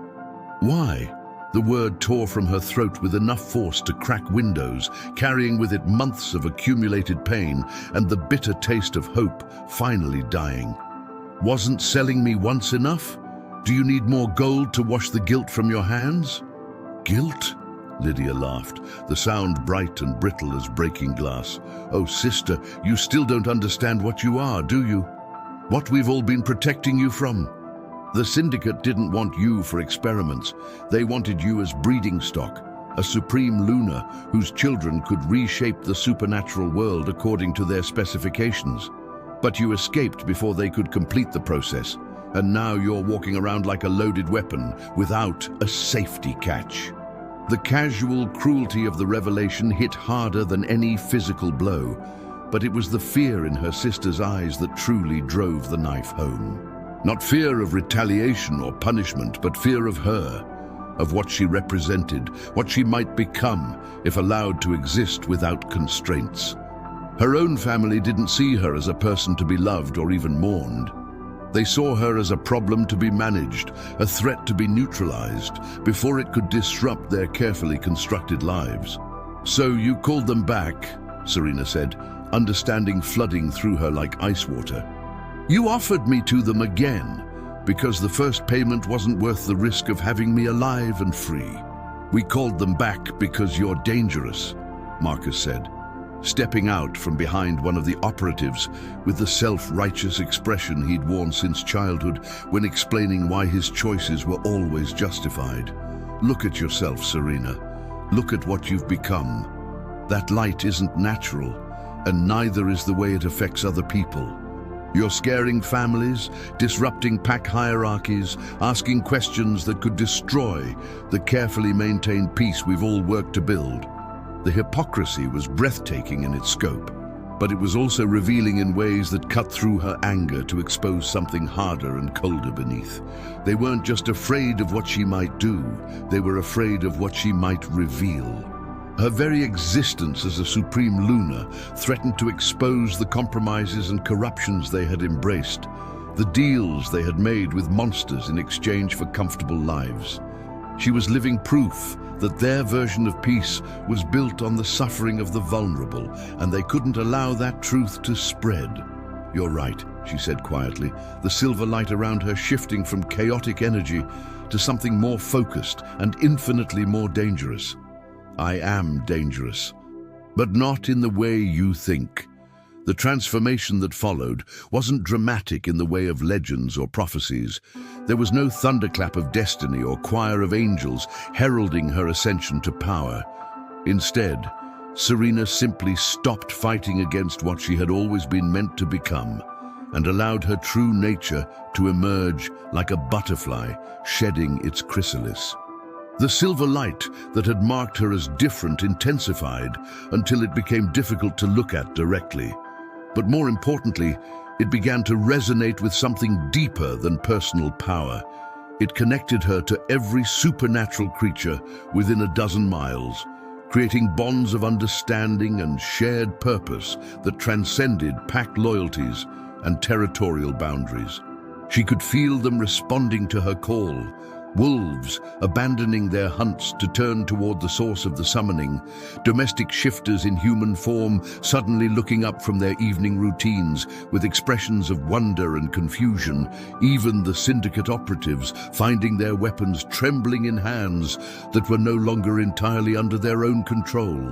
Why? The word tore from her throat with enough force to crack windows, carrying with it months of accumulated pain and the bitter taste of hope finally dying. "Wasn't selling me once enough? Do you need more gold to wash the guilt from your hands?" "Guilt?" Lydia laughed, the sound bright and brittle as breaking glass. "Oh, sister, you still don't understand what you are, do you? What we've all been protecting you from. The syndicate didn't want you for experiments. They wanted you as breeding stock, a supreme Luna whose children could reshape the supernatural world according to their specifications. But you escaped before they could complete the process, and now you're walking around like a loaded weapon without a safety catch." The casual cruelty of the revelation hit harder than any physical blow, but it was the fear in her sister's eyes that truly drove the knife home. Not fear of retaliation or punishment, but fear of her, of what she represented, what she might become if allowed to exist without constraints. Her own family didn't see her as a person to be loved or even mourned. They saw her as a problem to be managed, a threat to be neutralized, before it could disrupt their carefully constructed lives. "So you called them back," Serena said, understanding flooding through her like ice water. "You offered me to them again, because the first payment wasn't worth the risk of having me alive and free. We called them back because you're dangerous," Marcus said, stepping out from behind one of the operatives with the self-righteous expression he'd worn since childhood when explaining why his choices were always justified. "Look at yourself, Serena. Look at what you've become. That light isn't natural, and neither is the way it affects other people. You're scaring families, disrupting pack hierarchies, asking questions that could destroy the carefully maintained peace we've all worked to build." The hypocrisy was breathtaking in its scope, but it was also revealing in ways that cut through her anger to expose something harder and colder beneath. They weren't just afraid of what she might do, they were afraid of what she might reveal. Her very existence as a supreme Luna threatened to expose the compromises and corruptions they had embraced, the deals they had made with monsters in exchange for comfortable lives. She was living proof that their version of peace was built on the suffering of the vulnerable, and they couldn't allow that truth to spread. "You're right," she said quietly, the silver light around her shifting from chaotic energy to something more focused and infinitely more dangerous. "I am dangerous, but not in the way you think." The transformation that followed wasn't dramatic in the way of legends or prophecies. There was no thunderclap of destiny or choir of angels heralding her ascension to power. Instead, Serena simply stopped fighting against what she had always been meant to become and allowed her true nature to emerge like a butterfly shedding its chrysalis. The silver light that had marked her as different intensified until it became difficult to look at directly. But more importantly, it began to resonate with something deeper than personal power. It connected her to every supernatural creature within a dozen miles, creating bonds of understanding and shared purpose that transcended pack loyalties and territorial boundaries. She could feel them responding to her call, wolves abandoning their hunts to turn toward the source of the summoning, domestic shifters in human form suddenly looking up from their evening routines with expressions of wonder and confusion, even the syndicate operatives finding their weapons trembling in hands that were no longer entirely under their own control.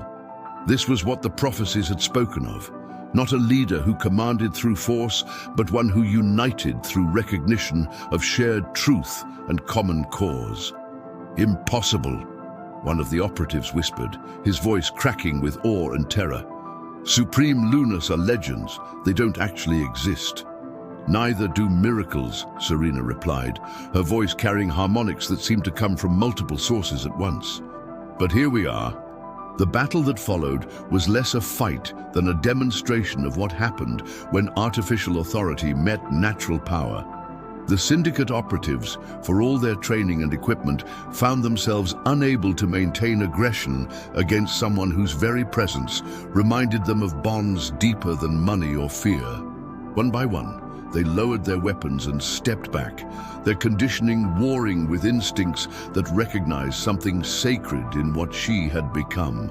This was what the prophecies had spoken of. Not a leader who commanded through force, but one who united through recognition of shared truth and common cause. "Impossible," one of the operatives whispered, his voice cracking with awe and terror. "Supreme Lunas are legends, they don't actually exist." "Neither do miracles," Serena replied, her voice carrying harmonics that seemed to come from multiple sources at once. "But here we are." The battle that followed was less a fight than a demonstration of what happened when artificial authority met natural power. The syndicate operatives, for all their training and equipment, found themselves unable to maintain aggression against someone whose very presence reminded them of bonds deeper than money or fear. One by one, they lowered their weapons and stepped back, their conditioning warring with instincts that recognized something sacred in what she had become.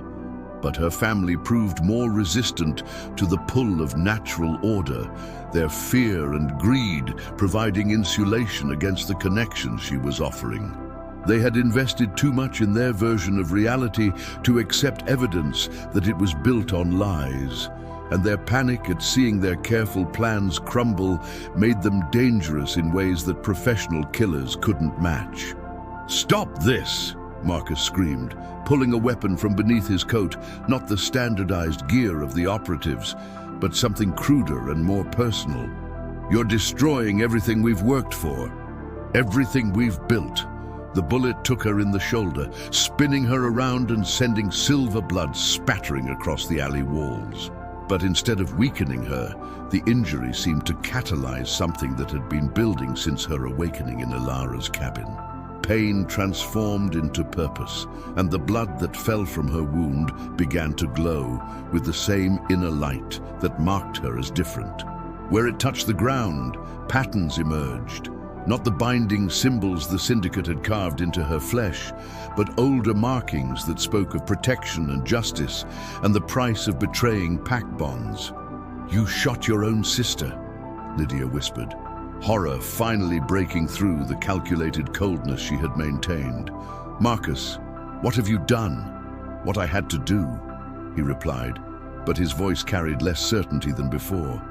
But her family proved more resistant to the pull of natural order, their fear and greed providing insulation against the connection she was offering. They had invested too much in their version of reality to accept evidence that it was built on lies, and their panic at seeing their careful plans crumble made them dangerous in ways that professional killers couldn't match. "Stop this!" Marcus screamed, pulling a weapon from beneath his coat, not the standardized gear of the operatives, but something cruder and more personal. "You're destroying everything we've worked for, everything we've built." The bullet took her in the shoulder, spinning her around and sending silver blood spattering across the alley walls. But instead of weakening her, the injury seemed to catalyze something that had been building since her awakening in Ilara's cabin. Pain transformed into purpose, and the blood that fell from her wound began to glow with the same inner light that marked her as different. Where it touched the ground, patterns emerged. Not the binding symbols the syndicate had carved into her flesh, but older markings that spoke of protection and justice and the price of betraying pack bonds. "You shot your own sister," Lydia whispered, horror finally breaking through the calculated coldness she had maintained. "Marcus, what have you done?" "What I had to do," he replied, but his voice carried less certainty than before.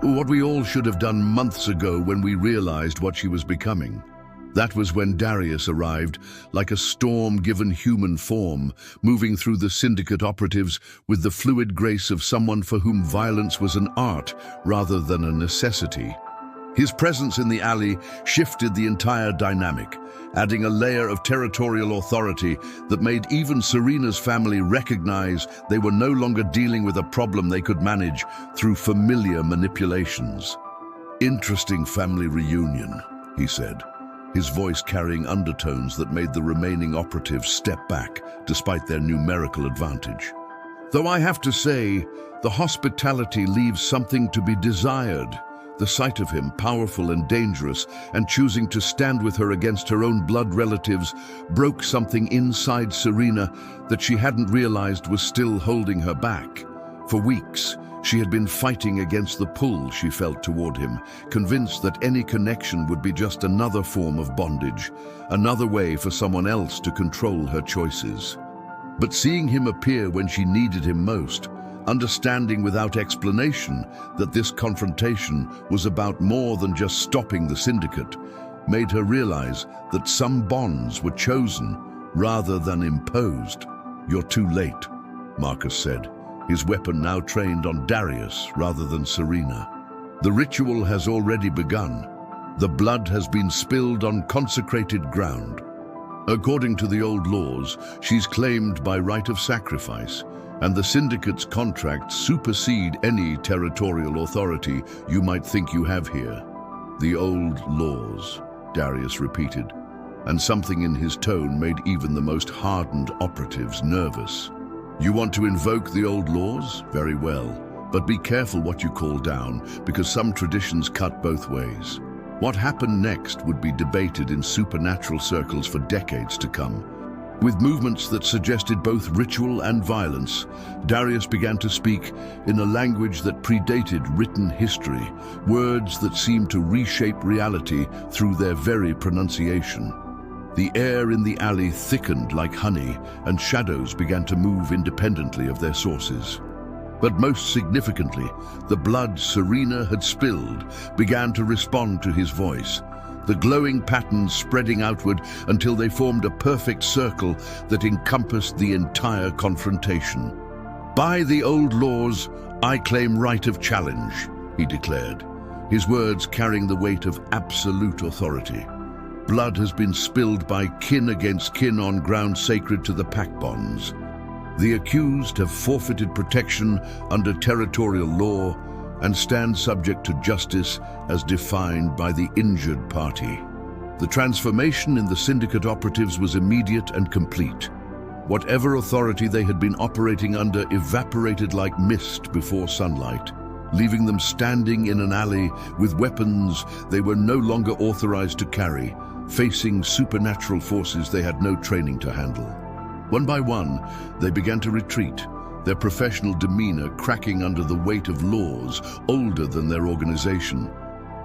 What we all should have done months ago when we realized what she was becoming. That was when Darius arrived, like a storm given human form, moving through the syndicate operatives with the fluid grace of someone for whom violence was an art rather than a necessity. His presence in the alley shifted the entire dynamic, adding a layer of territorial authority that made even Serena's family recognize they were no longer dealing with a problem they could manage through familiar manipulations. "Interesting family reunion," he said, his voice carrying undertones that made the remaining operatives step back despite their numerical advantage. "Though I have to say, the hospitality leaves something to be desired." The sight of him, powerful and dangerous, and choosing to stand with her against her own blood relatives, broke something inside Serena that she hadn't realized was still holding her back. For weeks, she had been fighting against the pull she felt toward him, convinced that any connection would be just another form of bondage, another way for someone else to control her choices. But seeing him appear when she needed him most, understanding without explanation that this confrontation was about more than just stopping the syndicate, made her realize that some bonds were chosen rather than imposed. "You're too late," Marcus said, his weapon now trained on Darius rather than Serena. "The ritual has already begun. The blood has been spilled on consecrated ground. According to the old laws, she's claimed by right of sacrifice, and the syndicate's contracts supersede any territorial authority you might think you have here." "The old laws," Darius repeated, and something in his tone made even the most hardened operatives nervous. "You want to invoke the old laws? Very well, but be careful what you call down, because some traditions cut both ways." What happened next would be debated in supernatural circles for decades to come. With movements that suggested both ritual and violence, Darius began to speak in a language that predated written history, words that seemed to reshape reality through their very pronunciation. The air in the alley thickened like honey, and shadows began to move independently of their sources. But most significantly, the blood Serena had spilled began to respond to his voice, the glowing patterns spreading outward until they formed a perfect circle that encompassed the entire confrontation. "By the old laws, I claim right of challenge," he declared, his words carrying the weight of absolute authority. "Blood has been spilled by kin against kin on ground sacred to the pact bonds. The accused have forfeited protection under territorial law and stand subject to justice as defined by the injured party." The transformation in the syndicate operatives was immediate and complete. Whatever authority they had been operating under evaporated like mist before sunlight, leaving them standing in an alley with weapons they were no longer authorized to carry, facing supernatural forces they had no training to handle. One by one, they began to retreat, their professional demeanor cracking under the weight of laws older than their organization.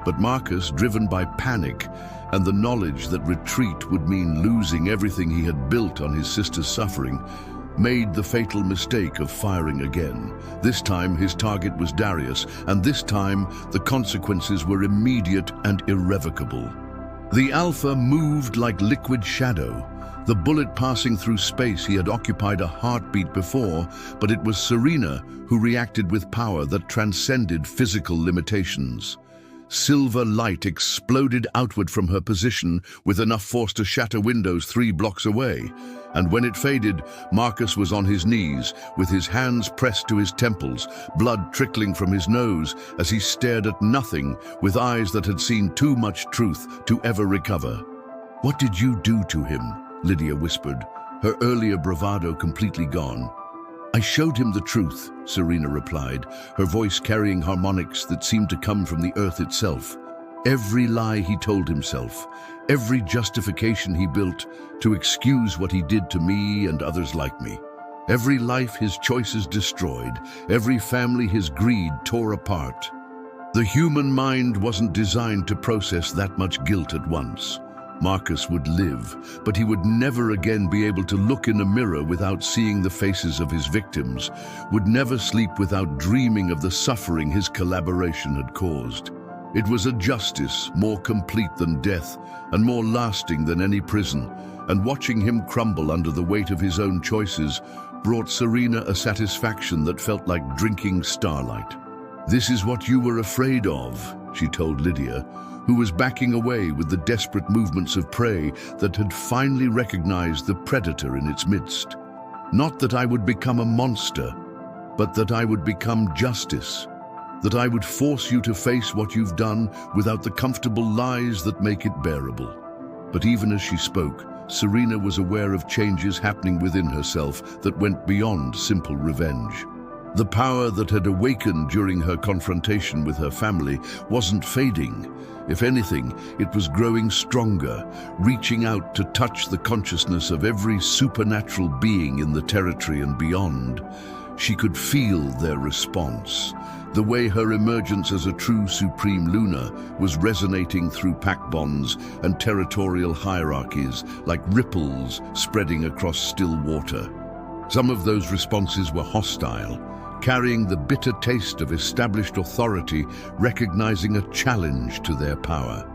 But Marcus, driven by panic and the knowledge that retreat would mean losing everything he had built on his sister's suffering, made the fatal mistake of firing again. This time his target was Darius, and this time the consequences were immediate and irrevocable. The Alpha moved like liquid shadow. The bullet passing through space, he had occupied a heartbeat before, but it was Serena who reacted with power that transcended physical limitations. Silver light exploded outward from her position with enough force to shatter windows 3 blocks away. And when it faded, Marcus was on his knees, with his hands pressed to his temples, blood trickling from his nose as he stared at nothing with eyes that had seen too much truth to ever recover. "What did you do to him?" Lydia whispered, her earlier bravado completely gone. "I showed him the truth," Serena replied, her voice carrying harmonics that seemed to come from the earth itself. Every lie he told himself, every justification he built to excuse what he did to me and others like me. Every life his choices destroyed, every family his greed tore apart. The human mind wasn't designed to process that much guilt at once. Marcus would live, but he would never again be able to look in a mirror without seeing the faces of his victims, would never sleep without dreaming of the suffering his collaboration had caused. It was a justice more complete than death and more lasting than any prison, and watching him crumble under the weight of his own choices brought Serena a satisfaction that felt like drinking starlight. "This is what you were afraid of," she told Lydia, who was backing away with the desperate movements of prey that had finally recognized the predator in its midst. "Not that I would become a monster, but that I would become justice. That I would force you to face what you've done without the comfortable lies that make it bearable." But even as she spoke, Serena was aware of changes happening within herself that went beyond simple revenge. The power that had awakened during her confrontation with her family wasn't fading. If anything, it was growing stronger, reaching out to touch the consciousness of every supernatural being in the territory and beyond. She could feel their response. The way her emergence as a true Supreme Luna was resonating through pack bonds and territorial hierarchies like ripples spreading across still water. Some of those responses were hostile, carrying the bitter taste of established authority, recognizing a challenge to their power.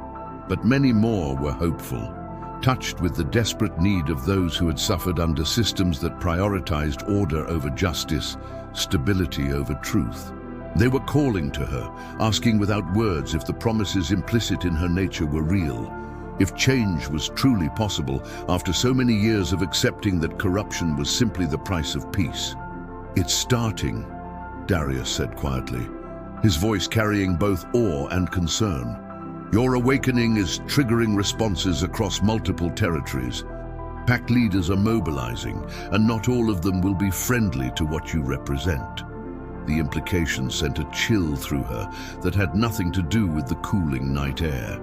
But many more were hopeful, touched with the desperate need of those who had suffered under systems that prioritized order over justice, stability over truth. They were calling to her, asking without words if the promises implicit in her nature were real, if change was truly possible after so many years of accepting that corruption was simply the price of peace. "It's starting," Darius said quietly, his voice carrying both awe and concern. "Your awakening is triggering responses across multiple territories. Pack leaders are mobilizing, and not all of them will be friendly to what you represent." The implication sent a chill through her that had nothing to do with the cooling night air.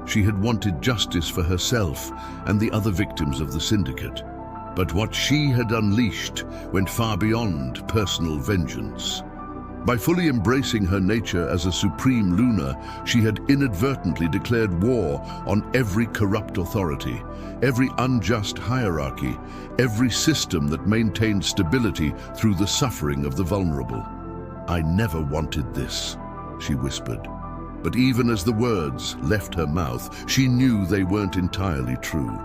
She had wanted justice for herself and the other victims of the syndicate. But what she had unleashed went far beyond personal vengeance. By fully embracing her nature as a Supreme Luna, she had inadvertently declared war on every corrupt authority, every unjust hierarchy, every system that maintained stability through the suffering of the vulnerable. "I never wanted this," she whispered. But even as the words left her mouth, she knew they weren't entirely true.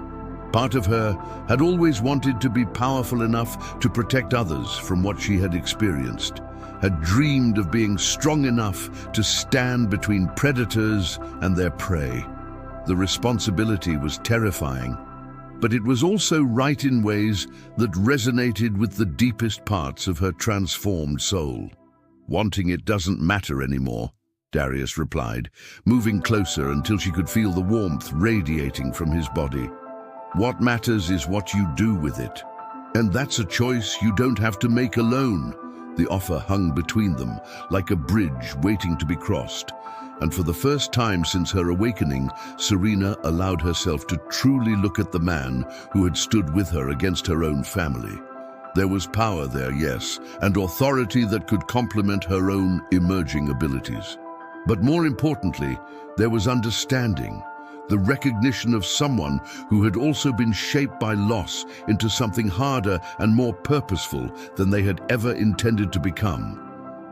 Part of her had always wanted to be powerful enough to protect others from what she had experienced, had dreamed of being strong enough to stand between predators and their prey. The responsibility was terrifying, but it was also right in ways that resonated with the deepest parts of her transformed soul. "Wanting it doesn't matter anymore," Darius replied, moving closer until she could feel the warmth radiating from his body. "What matters is what you do with it. And that's a choice you don't have to make alone." The offer hung between them, like a bridge waiting to be crossed. And for the first time since her awakening, Serena allowed herself to truly look at the man who had stood with her against her own family. There was power there, yes, and authority that could complement her own emerging abilities. But more importantly, there was understanding, the recognition of someone who had also been shaped by loss into something harder and more purposeful than they had ever intended to become.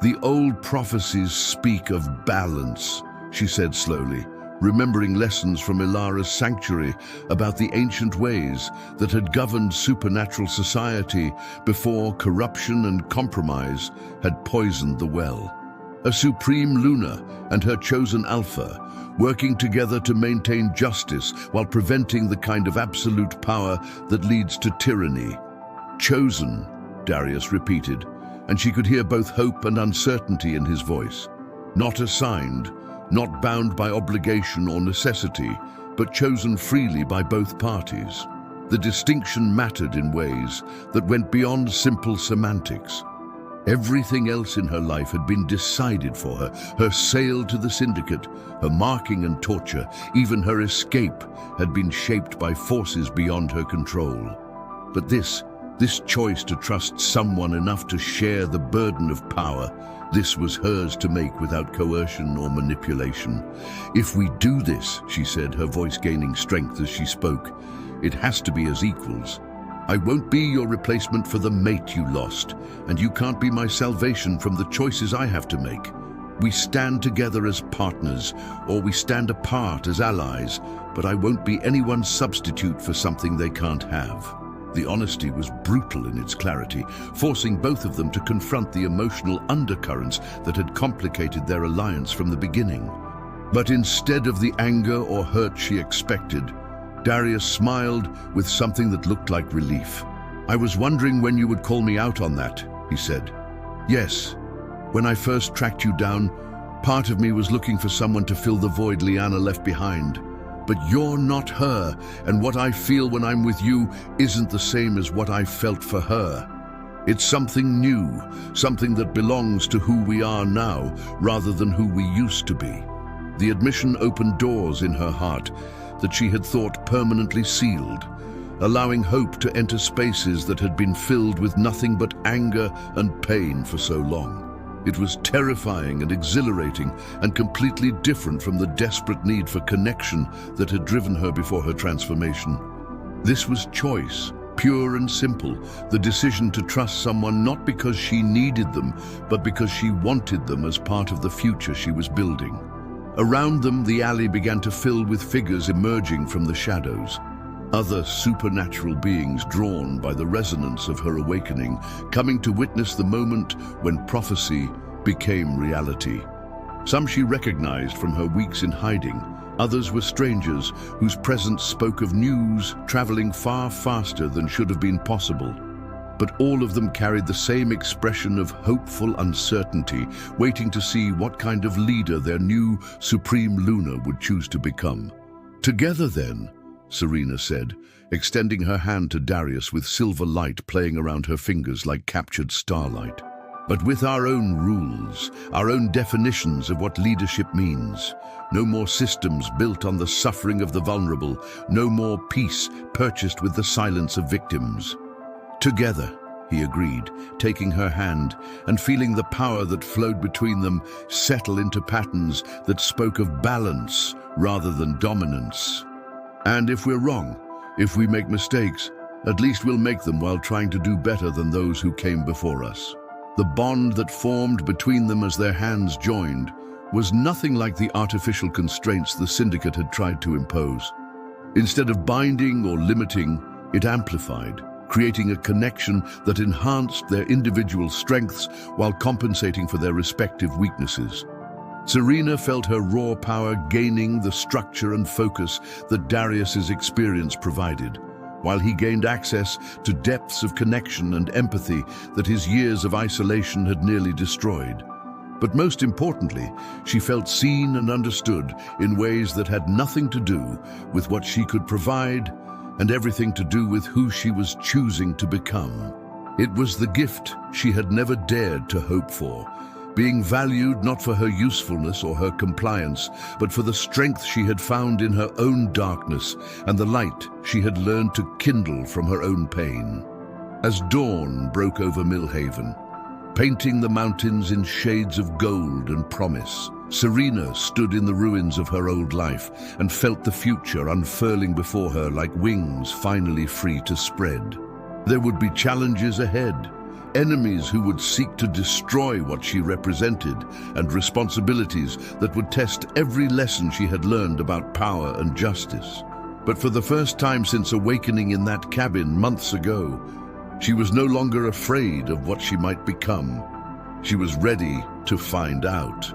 "The old prophecies speak of balance," she said slowly, remembering lessons from Ilara's sanctuary about the ancient ways that had governed supernatural society before corruption and compromise had poisoned the well. A Supreme Luna and her chosen Alpha, working together to maintain justice while preventing the kind of absolute power that leads to tyranny. "Chosen," Darius repeated, and she could hear both hope and uncertainty in his voice. Not assigned, not bound by obligation or necessity, but chosen freely by both parties. The distinction mattered in ways that went beyond simple semantics. Everything else in her life had been decided for her. Her sale to the syndicate, her marking and torture, even her escape had been shaped by forces beyond her control. But this This choice to trust someone enough to share the burden of power, this was hers to make without coercion or manipulation. "If we do this," she said, her voice gaining strength as she spoke, "it has to be as equals. I won't be your replacement for the mate you lost, and you can't be my salvation from the choices I have to make. We stand together as partners, or we stand apart as allies, but I won't be anyone's substitute for something they can't have." The honesty was brutal in its clarity, forcing both of them to confront the emotional undercurrents that had complicated their alliance from the beginning. But instead of the anger or hurt she expected, Darius smiled with something that looked like relief. "I was wondering when you would call me out on that," he said. "Yes, when I first tracked you down, part of me was looking for someone to fill the void Liana left behind. But you're not her, and what I feel when I'm with you isn't the same as what I felt for her. It's something new, something that belongs to who we are now, rather than who we used to be." The admission opened doors in her heart that she had thought permanently sealed, allowing hope to enter spaces that had been filled with nothing but anger and pain for so long. It was terrifying and exhilarating, and completely different from the desperate need for connection that had driven her before her transformation. This was choice, pure and simple, the decision to trust someone not because she needed them, but because she wanted them as part of the future she was building. Around them, the alley began to fill with figures emerging from the shadows. Other supernatural beings drawn by the resonance of her awakening, coming to witness the moment when prophecy became reality. Some she recognized from her weeks in hiding. Others were strangers whose presence spoke of news traveling far faster than should have been possible. But all of them carried the same expression of hopeful uncertainty, waiting to see what kind of leader their new Supreme Luna would choose to become. "Together then," Serena said, extending her hand to Darius with silver light playing around her fingers like captured starlight. "But with our own rules, our own definitions of what leadership means. No more systems built on the suffering of the vulnerable, no more peace purchased with the silence of victims." "Together," he agreed, taking her hand and feeling the power that flowed between them settle into patterns that spoke of balance rather than dominance. "And if we're wrong, if we make mistakes, at least we'll make them while trying to do better than those who came before us." The bond that formed between them as their hands joined was nothing like the artificial constraints the Syndicate had tried to impose. Instead of binding or limiting, it amplified, creating a connection that enhanced their individual strengths while compensating for their respective weaknesses. Serena felt her raw power gaining the structure and focus that Darius's experience provided, while he gained access to depths of connection and empathy that his years of isolation had nearly destroyed. But most importantly, she felt seen and understood in ways that had nothing to do with what she could provide and everything to do with who she was choosing to become. It was the gift she had never dared to hope for, being valued not for her usefulness or her compliance, but for the strength she had found in her own darkness and the light she had learned to kindle from her own pain. As dawn broke over Millhaven, painting the mountains in shades of gold and promise, Serena stood in the ruins of her old life and felt the future unfurling before her like wings finally free to spread. There would be challenges ahead, enemies who would seek to destroy what she represented, and responsibilities that would test every lesson she had learned about power and justice. But for the first time since awakening in that cabin months ago, she was no longer afraid of what she might become. She was ready to find out.